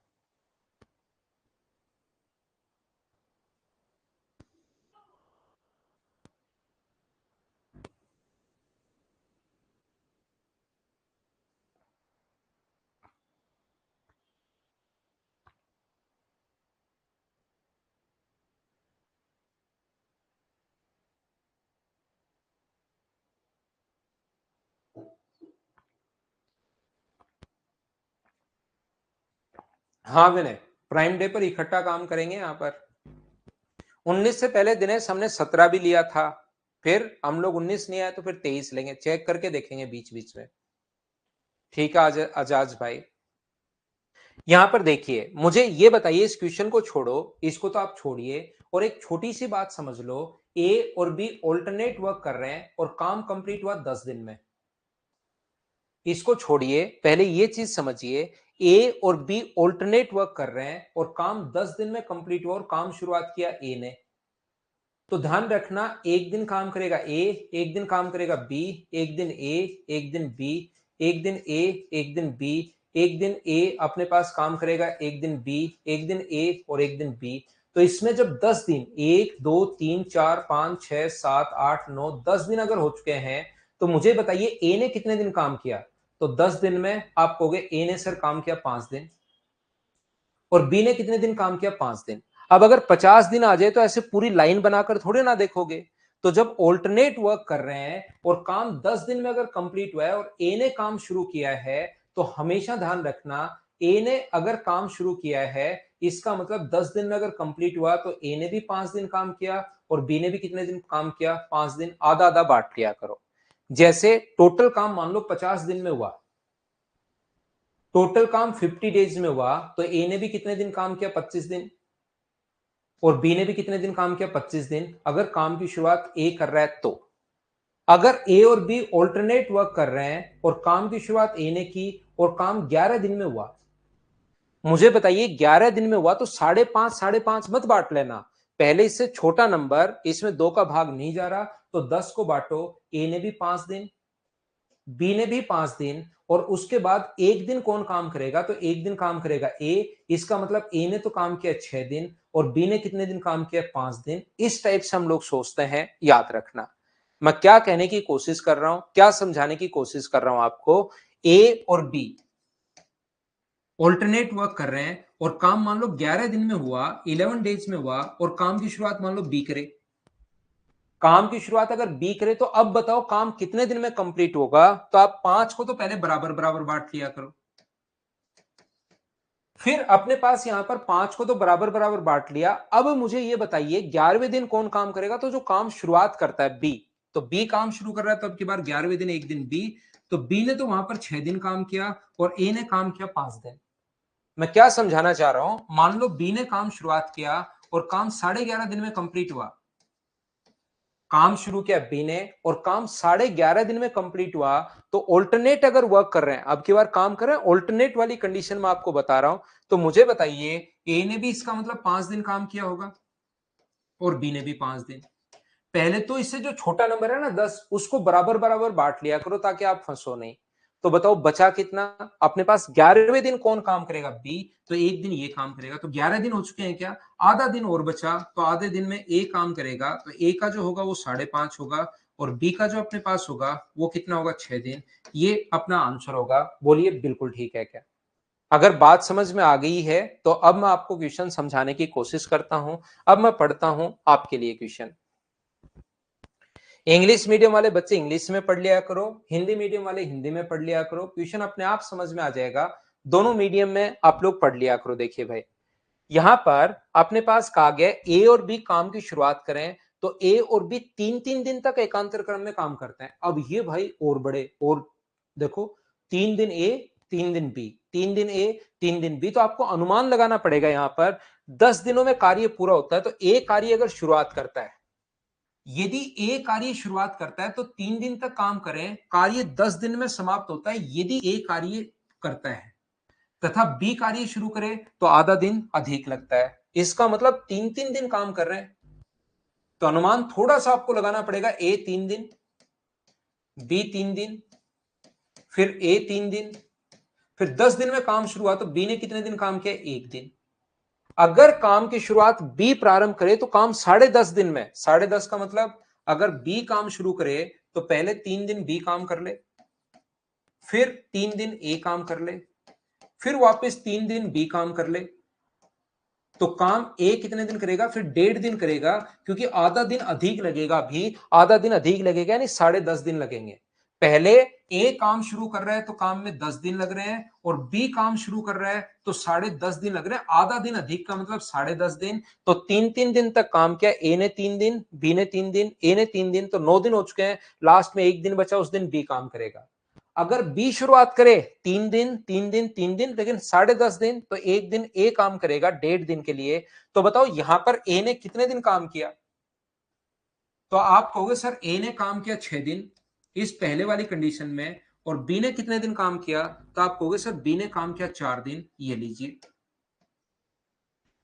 हाँ विनय, प्राइम डे पर इकट्ठा काम करेंगे यहाँ पर। 19 से पहले दिनेश हमने 17 भी लिया था, फिर हम लोग 19 नहीं आया तो फिर 23 लेंगे, चेक करके देखेंगे बीच बीच में। ठीक है आजाज भाई। यहां पर देखिए, मुझे ये बताइए, इस क्वेश्चन को छोड़ो, इसको तो आप छोड़िए और एक छोटी सी बात समझ लो। ए और बी ऑल्टरनेट वर्क कर रहे हैं और काम कंप्लीट हुआ 10 दिन में। इसको छोड़िए, पहले ये चीज समझिए, ए और बी ऑल्टरनेट वर्क कर रहे हैं और काम 10 दिन में कंप्लीट हुआ और काम शुरुआत किया ए ने। तो ध्यान रखना, एक दिन काम करेगा ए, एक दिन काम करेगा बी, एक दिन ए, एक दिन बी, एक दिन ए, एक दिन बी, एक दिन ए अपने पास काम करेगा, एक दिन बी, एक दिन ए और एक दिन बी। तो इसमें जब 10 दिन, 1 2 3 4 5 6 7 8 9 10 दिन अगर हो चुके हैं, तो मुझे बताइए ए ने कितने दिन काम किया। तो 10 दिन में आप कहोगे ए ने सर काम किया 5 दिन और बी ने कितने दिन काम किया, 5 दिन। अब अगर 50 दिन आ जाए तो ऐसे पूरी लाइन बनाकर थोड़े ना देखोगे। तो जब ऑल्टरनेट वर्क कर रहे हैं और काम 10 दिन में अगर कंप्लीट हुआ है और ए ने काम शुरू किया है, तो हमेशा ध्यान रखना, ए ने अगर काम शुरू किया है, इसका मतलब 10 दिन में अगर कंप्लीट हुआ तो ए ने भी 5 दिन काम किया और बी ने भी कितने दिन काम किया, 5 दिन। आधा आधा बांट लिया करो। जैसे टोटल काम मान लो 50 दिन में हुआ, टोटल काम 50 डेज में हुआ, तो ए ने भी कितने दिन काम किया, 25 दिन, और बी ने भी कितने दिन काम किया, 25 दिन। अगर काम की शुरुआत ए कर रहा है तो, अगर ए और बी ऑल्टरनेट वर्क कर रहे हैं और काम की शुरुआत ए ने की और काम 11 दिन में हुआ, मुझे बताइए 11 दिन में हुआ, तो 5.5 मत बांट लेना, पहले इससे छोटा नंबर, इसमें 2 का भाग नहीं जा रहा, तो 10 को बांटो। ए ने भी 5 दिन, बी ने भी 5 दिन, और उसके बाद एक दिन कौन काम करेगा, तो एक दिन काम करेगा ए। इसका मतलब ए ने तो काम किया 6 दिन और बी ने कितने दिन काम किया, 5 दिन। इस टाइप से हम लोग सोचते हैं, याद रखना मैं क्या कहने की कोशिश कर रहा हूं, क्या समझाने की कोशिश कर रहा हूं आपको। ए और बी ऑल्टरनेट वर्क कर रहे हैं और काम मान लो 11 दिन में हुआ, 11 डेज में हुआ, और काम की शुरुआत मान लो बी करे। काम की शुरुआत अगर बी करे तो अब बताओ काम कितने दिन में कंप्लीट होगा। तो आप 5 को तो पहले बराबर बराबर बांट लिया करो, फिर अपने पास यहां पर 5 को तो बराबर बराबर बांट लिया। अब मुझे ये बताइए 11वें दिन कौन काम करेगा, तो जो काम शुरुआत करता है बी, तो बी काम शुरू कर रहा है, तो अब की बार 11वें दिन एक दिन बी, तो बी ने तो वहां पर 6 दिन काम किया और ए ने काम किया 5 दिन। मैं क्या समझाना चाह रहा हूं, मान लो बी ने काम शुरुआत किया और काम 11.5 दिन में कंप्लीट हुआ। काम शुरू किया बी ने और काम 11.5 दिन में कंप्लीट हुआ, तो ऑल्टरनेट अगर वर्क कर रहे हैं, अब की बार काम कर रहे हैं ऑल्टरनेट वाली कंडीशन में आपको बता रहा हूं, तो मुझे बताइए ए ने भी इसका मतलब 5 दिन काम किया होगा और बी ने भी 5 दिन। पहले तो इससे जो छोटा नंबर है ना 10, उसको बराबर बराबर बांट लिया करो ताकि आप फंसो नहीं। तो बताओ बचा कितना, अपने पास 11वें दिन कौन काम करेगा, बी, तो एक दिन ये काम करेगा, तो 11 दिन हो चुके हैं क्या, आधा दिन और बचा, तो आधे दिन में ए काम करेगा, तो ए का जो होगा वो 5.5 होगा और बी का जो अपने पास होगा वो कितना होगा, 6 दिन। ये अपना आंसर होगा। बोलिए बिल्कुल ठीक है क्या। अगर बात समझ में आ गई है तो अब मैं आपको क्वेश्चन समझाने की कोशिश करता हूं। अब मैं पढ़ता हूं आपके लिए क्वेश्चन। इंग्लिश मीडियम वाले बच्चे इंग्लिश में पढ़ लिया करो, हिंदी मीडियम वाले हिंदी में पढ़ लिया करो, क्वेश्चन अपने आप समझ में आ जाएगा। दोनों मीडियम में आप लोग पढ़ लिया करो। देखिए भाई, यहां पर अपने पास कहा गया ए और बी काम की शुरुआत करें, तो ए और बी 3-3 दिन तक एकांतर क्रम में काम करते हैं। अब ये भाई और बड़े, और देखो 3 दिन ए, 3 दिन बी, 3 दिन ए, 3 दिन बी, तो आपको अनुमान लगाना पड़ेगा। यहां पर 10 दिनों में कार्य पूरा होता है, तो ए कार्य अगर शुरुआत करता है, यदि ए कार्य शुरुआत करता है तो 3 दिन तक काम करें, कार्य 10 दिन में समाप्त होता है यदि ए कार्य करता है, तथा बी कार्य शुरू करे तो आधा दिन अधिक लगता है। इसका मतलब 3-3 दिन काम कर रहे हैं, तो अनुमान थोड़ा सा आपको लगाना पड़ेगा। ए 3 दिन, बी 3 दिन, फिर ए 3 दिन, फिर 10 दिन में काम शुरू हुआ तो बी ने कितने दिन काम किया, एक दिन। अगर काम की शुरुआत बी प्रारंभ करे तो काम 10.5 दिन में, 10.5 का मतलब अगर बी काम शुरू करे तो पहले 3 दिन बी काम कर ले, फिर 3 दिन ए काम कर ले, फिर वापस 3 दिन बी काम कर ले, तो काम ए कितने दिन करेगा, फिर 1.5 दिन करेगा, क्योंकि आधा दिन अधिक लगेगा, भी आधा दिन अधिक लगेगा यानी 10.5 दिन लगेंगे। पहले ए काम शुरू कर रहा है तो काम में 10 दिन लग रहे हैं, और बी काम शुरू कर रहा है तो 10.5 दिन लग रहे हैं। आधा दिन अधिक का मतलब 10.5 दिन। तो 3-3 दिन तक काम किया। ए ने 3 दिन, बी ने 3 दिन, ए ने 3 दिन, तो 9 दिन हो चुके हैं। लास्ट में 1 दिन बचा, उस दिन बी काम करेगा। अगर बी शुरुआत करे 3 दिन, 3 दिन, 3 दिन, लेकिन 10.5 दिन, तो 1 दिन ए काम करेगा 1.5 दिन के लिए। तो बताओ यहां पर ए ने कितने दिन काम किया? तो आप कहोगे सर ए ने काम किया 6 दिन इस पहले वाली कंडीशन में, और बी ने कितने दिन काम किया? तो आप कहोगे सर बी ने काम किया 4 दिन। ये लीजिए,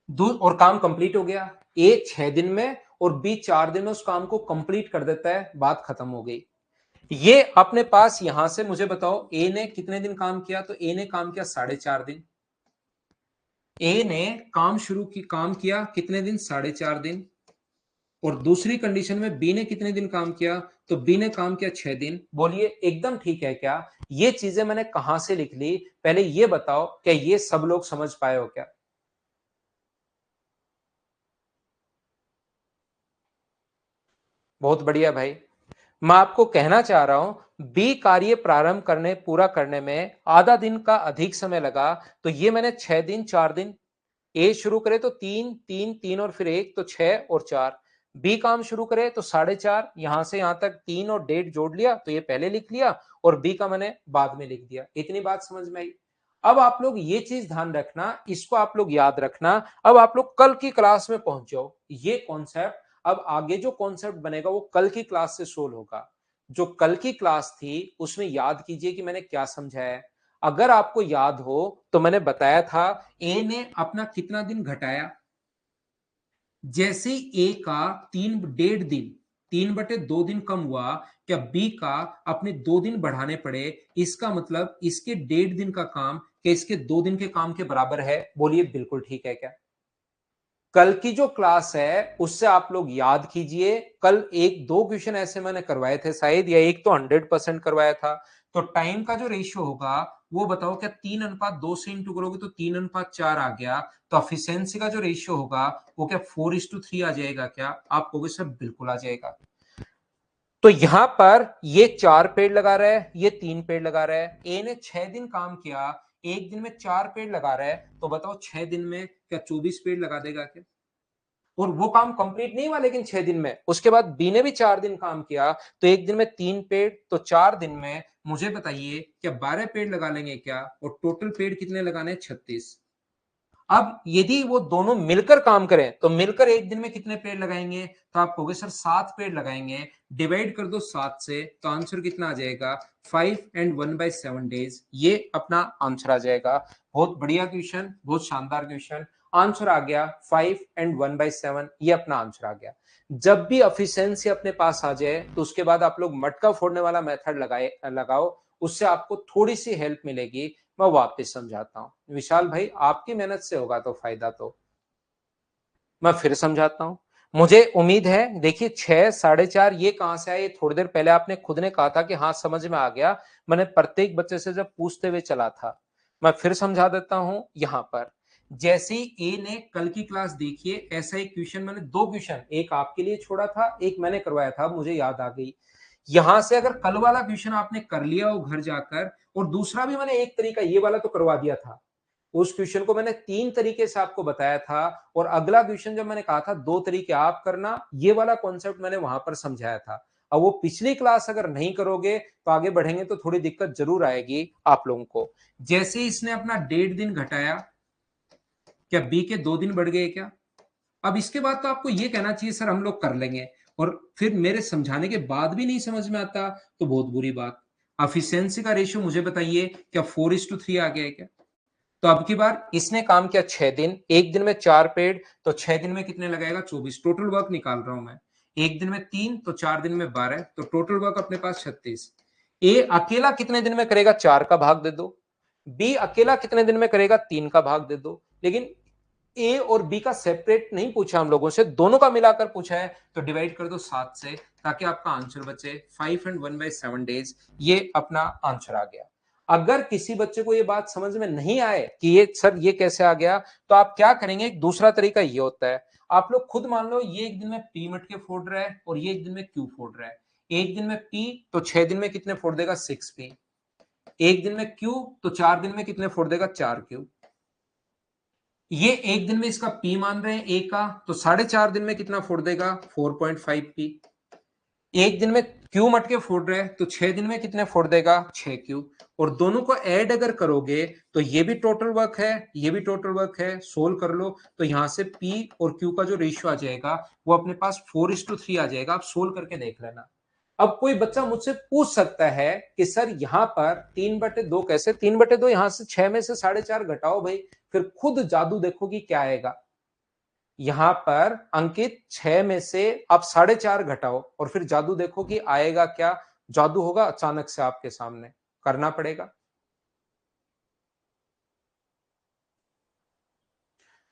दो और काम कंप्लीट हो गया। ए 6 दिन में और बी 4 दिन में उस काम को कंप्लीट कर देता है, बात खत्म हो गई। ये अपने पास यहां से मुझे बताओ ए ने कितने दिन काम किया? तो ए ने काम किया 4.5 दिन। ए ने काम किया कितने दिन? 4.5 दिन। और दूसरी कंडीशन में बी ने कितने दिन काम किया? तो बी ने काम किया 6 दिन। बोलिए एकदम ठीक है क्या? ये चीजें मैंने कहां से लिख ली, पहले ये बताओ, क्या ये सब लोग समझ पाए हो क्या? बहुत बढ़िया भाई। मैं आपको कहना चाह रहा हूं, बी कार्य प्रारंभ करने पूरा करने में आधा दिन का अधिक समय लगा, तो ये मैंने 6 दिन 4 दिन। ए शुरू करे तो 3 3 3 और फिर 1, तो 6 और 4। बी काम शुरू करे तो 4.5, यहां से यहां तक 3 और 1.5 जोड़ लिया, तो ये पहले लिख लिया, और बी का मैंने बाद में लिख दिया। इतनी बात समझ में आई? अब आप लोग ये चीज ध्यान रखना, इसको आप लोग याद रखना। अब आप लोग कल की क्लास में पहुंच जाओ। ये कॉन्सेप्ट, अब आगे जो कॉन्सेप्ट बनेगा वो कल की क्लास से सोल्व होगा। जो कल की क्लास थी उसमें याद कीजिए कि मैंने क्या समझाया है। अगर आपको याद हो तो मैंने बताया था ए ने अपना कितना दिन घटाया। जैसे ए का 3.5 दिन, 3/2 दिन कम हुआ, क्या बी का अपने 2 दिन बढ़ाने पड़े? इसका मतलब इसके 1.5 दिन का काम क्या इसके 2 दिन के काम के बराबर है? बोलिए बिल्कुल ठीक है क्या? कल की जो क्लास है उससे आप लोग याद कीजिए। कल 1-2 क्वेश्चन ऐसे मैंने करवाए थे शायद, या एक तो 100% करवाया था। तो टाइम का जो रेशियो होगा वो बताओ, क्या 3:2 से इंटू करोगे तो 3:4 आ गया? तो एफिशिएंसी का जो रेशियो होगा वो क्या 4:3 आ जाएगा क्या? आप कहोगे सर बिल्कुल आ जाएगा। तो यहां पर ये 4 पेड़ लगा रहा है, ये 3 पेड़ लगा रहा है। ए ने 6 दिन काम किया, 1 दिन में 4 पेड़ लगा रहा है, तो बताओ 6 दिन में क्या 24 पेड़ लगा देगा क्या? और वो काम कंप्लीट नहीं हुआ लेकिन 6 दिन में। उसके बाद बी ने भी 4 दिन काम किया, तो 1 दिन में 3 पेड़, तो 4 दिन में मुझे बताइए क्या 12 पेड़ लगा लेंगे क्या? और टोटल पेड़ कितने लगाने हैं? 36। अब यदि वो दोनों मिलकर काम करें तो मिलकर 1 दिन में कितने पेड़ लगाएंगे? तो आप कहोगे सर 7 पेड़ लगाएंगे। डिवाइड कर दो 7 से, तो आंसर कितना आ जाएगा? 5 and 1/7 days। ये अपना आंसर आ जाएगा। बहुत बढ़िया क्वेश्चन, बहुत शानदार क्वेश्चन। आंसर आ गया 5 and 1/7, ये अपना आंसर आ गया। जब भी एफिशिएंसी अपने पास आ जाए तो उसके बाद आप लोग मटका फोड़ने वाला मेथड लगाओ, उससे आपको थोड़ी सी हेल्प मिलेगी। मैं वापस समझाता हूं विशाल भाई, आपकी मेहनत से होगा तो फायदा। तो मैं फिर समझाता हूं। मुझे उम्मीद है, देखिए 6, 4.5 ये कहां से आया? ये थोड़ी देर पहले आपने खुद ने कहा था कि हाँ समझ में आ गया। मैंने प्रत्येक बच्चे से जब पूछते हुए चला था। मैं फिर समझा देता हूं। यहां पर जैसे ही ए ने कल की क्लास देखिए, ऐसा एक क्वेश्चन मैंने 2 क्वेश्चन, एक आपके लिए छोड़ा था, एक मैंने करवाया था, मुझे याद आ गई। यहां से अगर कल वाला क्वेश्चन आपने कर लिया हो घर जाकर, और दूसरा भी मैंने एक तरीका ये वाला तो करवा दिया था, उस क्वेश्चन को मैंने 3 तरीके से आपको बताया था, और अगला क्वेश्चन जब मैंने कहा था 2 तरीके आप करना, ये वाला कॉन्सेप्ट मैंने वहां पर समझाया था। अब वो पिछली क्लास अगर नहीं करोगे तो आगे बढ़ेंगे तो थोड़ी दिक्कत जरूर आएगी आप लोगों को। जैसे इसने अपना 1.5 दिन घटाया, क्या बी के 2 दिन बढ़ गए क्या? अब इसके बाद तो आपको ये कहना चाहिए सर हम लोग कर लेंगे, और फिर मेरे समझाने के बाद भी नहीं समझ में आता तो बहुत बुरी बात। एफिशिएंसी का रेशियो मुझे बताइए, क्या 4:3 आ गया है क्या? तो अब की बार इसने काम किया 6 दिन, 1 दिन में 4 पेड़, तो 6 दिन में कितने लगाएगा? 24। टोटल वर्क निकाल रहा हूं मैं। 1 दिन में 3, तो 4 दिन में 12, तो टोटल वर्क अपने पास 36। ए अकेला कितने दिन में करेगा? 4 का भाग दे दो। बी अकेला कितने दिन में करेगा? 3 का भाग दे दो। लेकिन ए और बी का सेपरेट नहीं पूछा हम लोगों से, दोनों का मिलाकर पूछा है, तो डिवाइड कर दो 7 से, ताकि आपका आंसर बचे 5 and 1/7 days। ये अपना आंसर आ गया। अगर किसी बच्चे को ये बात समझ में नहीं आए कि ये सर ये कैसे आ गया, तो आप क्या करेंगे? एक दूसरा तरीका ये होता है, आप लोग खुद मान लो ये 1 दिन में पी मटके फोड़ रहा है और ये 1 दिन में क्यू फोड़ रहा है। एक दिन में P तो 6 दिन में कितने फोड़ देगा 6P। एक दिन में Q तो 4 दिन में कितने फोड़ देगा 4Q। ये एक दिन में इसका P मान रहे हैं A का, तो 4.5 दिन में कितना फोड़ देगा 4.5P। एक दिन में Q मटके फोड़ रहे हैं तो 6 दिन में कितने फोड़ देगा 6Q। और दोनों को ऐड अगर करोगे तो ये भी टोटल वर्क है, ये भी टोटल वर्क है, सोल्व कर लो तो यहां से P और Q का जो रेशियो आ जाएगा वो अपने पास 4:3 आ जाएगा। आप सोल्व करके देख लेना। अब कोई बच्चा मुझसे पूछ सकता है कि सर यहां पर 3/2 कैसे, 3/2 यहां से 6 में से 4.5 घटाओ भाई, फिर खुद जादू देखो कि क्या आएगा। यहां पर अंकित 6 में से आप 4.5 घटाओ और फिर जादू देखो कि आएगा क्या। जादू होगा अचानक से आपके सामने, करना पड़ेगा।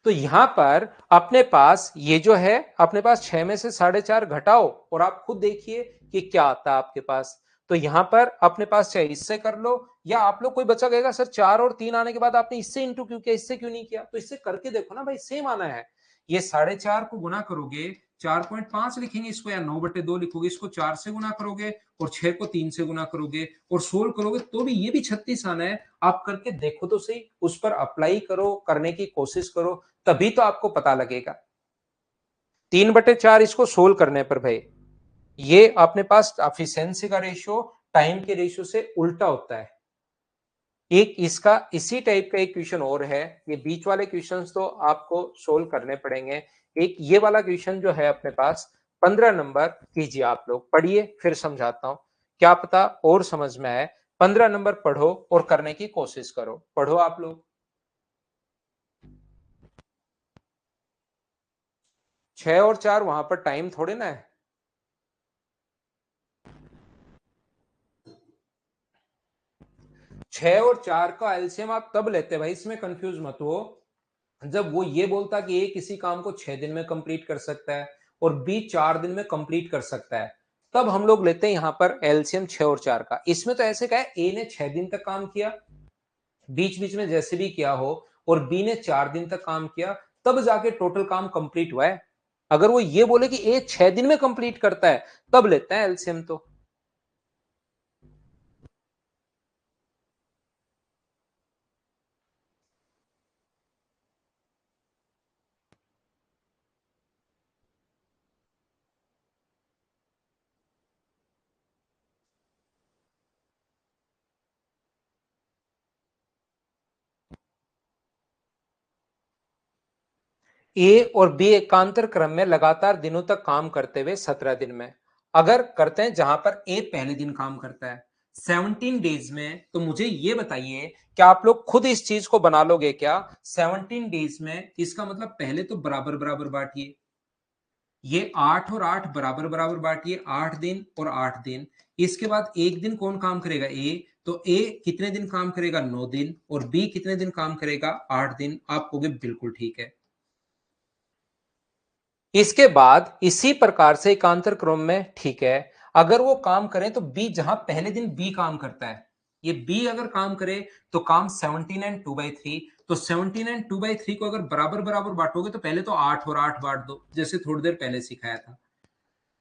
तो यहां पर अपने पास ये जो है, अपने पास 6 में से 4.5 घटाओ और आप खुद देखिए कि क्या आता है आपके पास। तो यहां पर अपने पास चाहे इससे कर लो, या आप लोग कोई बच्चा कहेगा सर 4 और 3 आने के बाद आपने इससे इंटू क्यों किया, इससे क्यों नहीं किया, तो इससे करके देखो ना भाई, सेम आना है। ये 4.5 को गुना करोगे 4.5 लिखेंगे इसको, या 9/2 लिखोगे इसको, 4 से गुना करोगे और 6 को 3 से गुना करोगे और सोल्व करोगे तो भी ये भी 36 आना है। आप करके देखो तो सही, उस पर अप्लाई करो, करने की कोशिश करो, तभी तो आपको पता लगेगा। 3/4 इसको सोल्व करने पर भाई ये अपने पास एफिशिएंसी का रेशियो टाइम के रेशियो से उल्टा होता है। एक इसका इसी टाइप का एक क्वेश्चन और है, ये बीच वाले क्वेश्चंस तो आपको सोल्व करने पड़ेंगे। एक ये वाला क्वेश्चन जो है अपने पास 15 नंबर, कीजिए आप लोग, पढ़िए फिर समझाता हूं, क्या पता और समझ में आए। 15 नंबर पढ़ो और करने की कोशिश करो, पढ़ो आप लोग। 6 और 4 वहां पर टाइम थोड़े ना है। 6 और 4 का एलसीएम आप तब लेते भाई, इसमें कंफ्यूज मत हो, जब वो ये बोलता कि ए किसी काम को 6 दिन में कंप्लीट कर सकता है और बी 4 दिन में कंप्लीट कर सकता है, तब हम लोग लेते हैं यहां पर एलसीएम 6 और 4 का। इसमें तो ऐसे कहा है ए ने 6 दिन तक काम किया, बीच बीच में जैसे भी किया हो, और बी ने 4 दिन तक काम किया, तब जाके टोटल काम कंप्लीट हुआ है। अगर वो ये बोले कि ए 6 दिन में कंप्लीट करता है, तब लेते हैं एलसीएम। तो ए और बी एकांतर क्रम में लगातार दिनों तक काम करते हुए 17 दिन में अगर करते हैं, जहां पर ए पहले दिन काम करता है 17 डेज में, तो मुझे ये बताइए क्या आप लोग खुद इस चीज को बना लोगे क्या। 17 डेज में इसका मतलब पहले तो बराबर बराबर बांटिए, ये 8 और 8 बराबर बराबर बांटिए, 8 दिन और 8 दिन। इसके बाद एक दिन कौन काम करेगा ए, तो ए कितने दिन काम करेगा 9 दिन, और बी कितने दिन काम करेगा 8 दिन। आप कहोगे बिल्कुल ठीक है। इसके बाद इसी प्रकार से एकांतर क्रम में, ठीक है, अगर वो काम करें तो बी, जहां पहले दिन बी काम करता है, ये बी अगर काम करे तो काम 17 एंड 2/3। तो 17 एंड 2/3 को अगर बराबर बराबर बांटोगे तो पहले तो 8 और 8 बांट दो, जैसे थोड़ी देर पहले सिखाया था।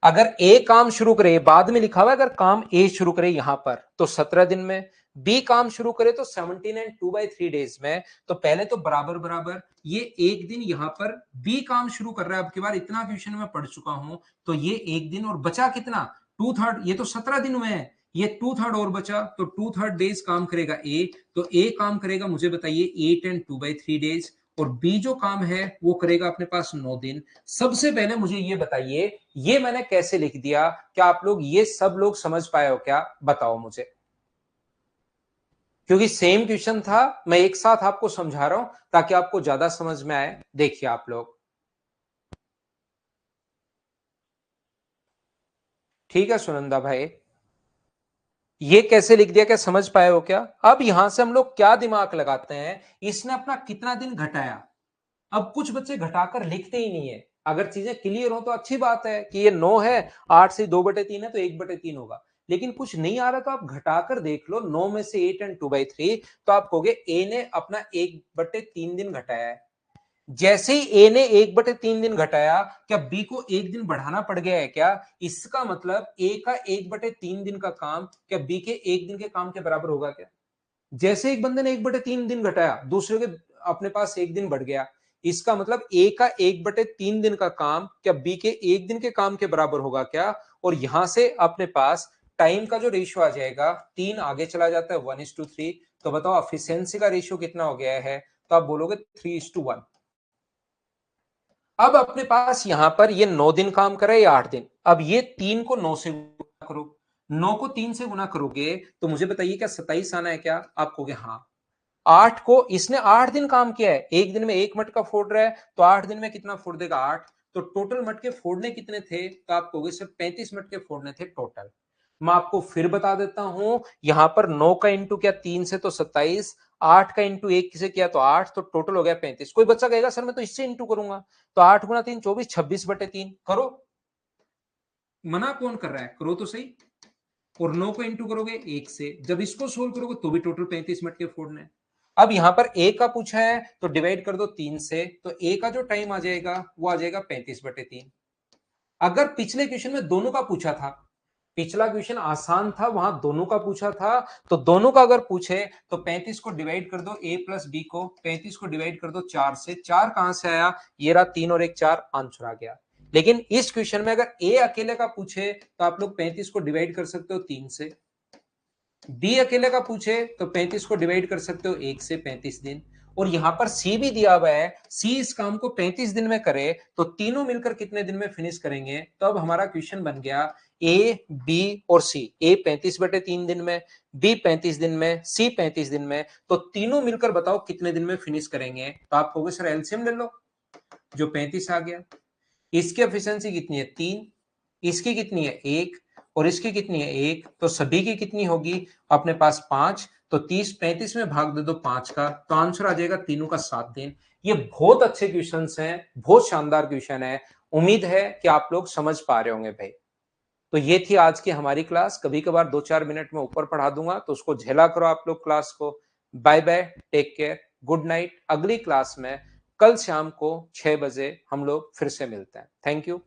अगर ए काम शुरू करे, बाद में लिखा हुआ है, अगर काम ए शुरू करे यहां पर तो 17 दिन में, बी काम शुरू करे तो 17 एंड 2/3 डेज में, तो पहले तो बराबर बराबर, ये एक दिन यहां पर बी काम शुरू कर रहा है। अब की बार इतना क्वेश्चन में पढ़ चुका हूं, तो ये एक दिन और बचा कितना 2/3, ये तो 17 दिन हुए हैं, ये 2/3 और बचा, तो 2/3 डेज काम करेगा ए, तो ए काम करेगा मुझे बताइए 8 एंड 2/3 डेज, और बी जो काम है वो करेगा अपने पास 9 दिन। सबसे पहले मुझे ये बताइए ये मैंने कैसे लिख दिया, क्या आप लोग ये सब लोग समझ पाए हो क्या, बताओ मुझे। क्योंकि सेम क्वेश्चन था, मैं एक साथ आपको समझा रहा हूं ताकि आपको ज्यादा समझ में आए। देखिए आप लोग, ठीक है सुनंदा भाई, ये कैसे लिख दिया, क्या समझ पाए हो क्या। अब यहां से हम लोग क्या दिमाग लगाते हैं, इसने अपना कितना दिन घटाया। अब कुछ बच्चे घटाकर लिखते ही नहीं है, अगर चीजें क्लियर हो तो अच्छी बात है कि ये 9 है, 8 से 2/3 है तो 1/3 होगा, लेकिन कुछ नहीं आ रहा तो आप घटाकर देख लो, 9 में से 8 एंड 2/3, तो आप कहोगे ए ने अपना 1/3 दिन घटाया है। जैसे ही ए ने 1/3 दिन घटाया, क्या बी को 1 दिन बढ़ाना पड़ गया है क्या? इसका मतलब ए का 1/3 दिन का काम क्या बी के 1 दिन के काम के बराबर होगा क्या? जैसे एक बंदे ने 1/3 दिन घटाया, दूसरे के अपने पास 1 दिन बढ़ गया, इसका मतलब ए का 1/3 दिन का काम क्या बी के 1 दिन के काम के बराबर होगा क्या? और यहां से अपने पास टाइम का जो रेशियो आ जाएगा, 3 आगे चला जाता है 1:3। तो बताओ एफिशिएंसी का रेशियो कितना हो गया है? तो आप बोलोगे 3:1। अब अपने पास यहां पर ये 9 दिन काम करे या 8 दिन। अब ये 3 को 9 से गुना करो, 9 को 3 से गुना करोगे तो मुझे बताइए क्या 27 आना है क्या? आप कहोगे हाँ। 8 को इसने 8 दिन काम किया है, एक दिन में एक मटका फोड़ रहा है, तो 8 दिन में कितना फोड़ देगा? 8। तो टोटल मटके फोड़ने कितने थे? तो आप कहोगे सिर्फ 35 मटके फोड़ने थे टोटल। मैं आपको फिर बता देता हूं, यहां पर 9 का इंटू किया 3 से तो 27, 8 का इंटू 1 से किया तो 8, तो टोटल हो गया 35। कोई बच्चा कहेगा सर मैं तो इससे इंटू करूंगा, तो 8 गुना 3 24, 26/3 करो। मना कौन कर रहा है? करो तो सही। और 9 को इंटू करोगे 1 से, जब इसको सोल्व करोगे तो भी टोटल 35 मिनट के फोड़ने। अब यहां पर ए का पूछा है तो डिवाइड कर दो 3 से, तो ए का जो टाइम आ जाएगा वो आ जाएगा 35/3। अगर पिछले क्वेश्चन में दोनों का पूछा था, पिछला क्वेश्चन आसान था, वहां दोनों का पूछा था, तो दोनों का अगर पूछे तो 35 को डिवाइड कर दो ए प्लस बी को, 35 को डिवाइड कर दो 4 से, 4 कहां से आया? ये रहा 3 और 1 4, आंसर आ गया। लेकिन इस क्वेश्चन में अगर ए अकेले का पूछे तो आप लोग 35 को डिवाइड कर सकते हो 3 से, बी अकेले का पूछे तो 35 को डिवाइड कर सकते हो 1 से, 35 दिन। और यहां पर सी भी दिया हुआ है, सी इस काम को 35 दिन में करे तो तीनों मिलकर कितने दिन में फिनिश करेंगे? तो अब हमारा क्वेश्चन बन गया ए बी और सी, ए 35/3 दिन में, बी 35 दिन में, सी 35 दिन में, तो तीनों मिलकर बताओ कितने दिन में फिनिश करेंगे? तो आप कहोगे सर एलसीएम ले लो, जो 35 आ गया। इसकी एफिशिएंसी कितनी है? 3, इसकी कितनी है? 1, और इसकी कितनी है? 1, तो सभी की कितनी होगी अपने पास? 5। तो 30 35 में भाग दे दो 5 का, तो आंसर आ जाएगा तीनों का 7 दिन। ये बहुत अच्छे क्वेश्चंस हैं, बहुत शानदार क्वेश्चन है। उम्मीद है कि आप लोग समझ पा रहे होंगे भाई। तो ये थी आज की हमारी क्लास। कभी कभार 2-4 मिनट में ऊपर पढ़ा दूंगा, तो उसको झेला करो आप लोग क्लास को। Bye bye, take care, good night. अगली क्लास में कल शाम को 6 बजे हम लोग फिर से मिलते हैं। Thank you.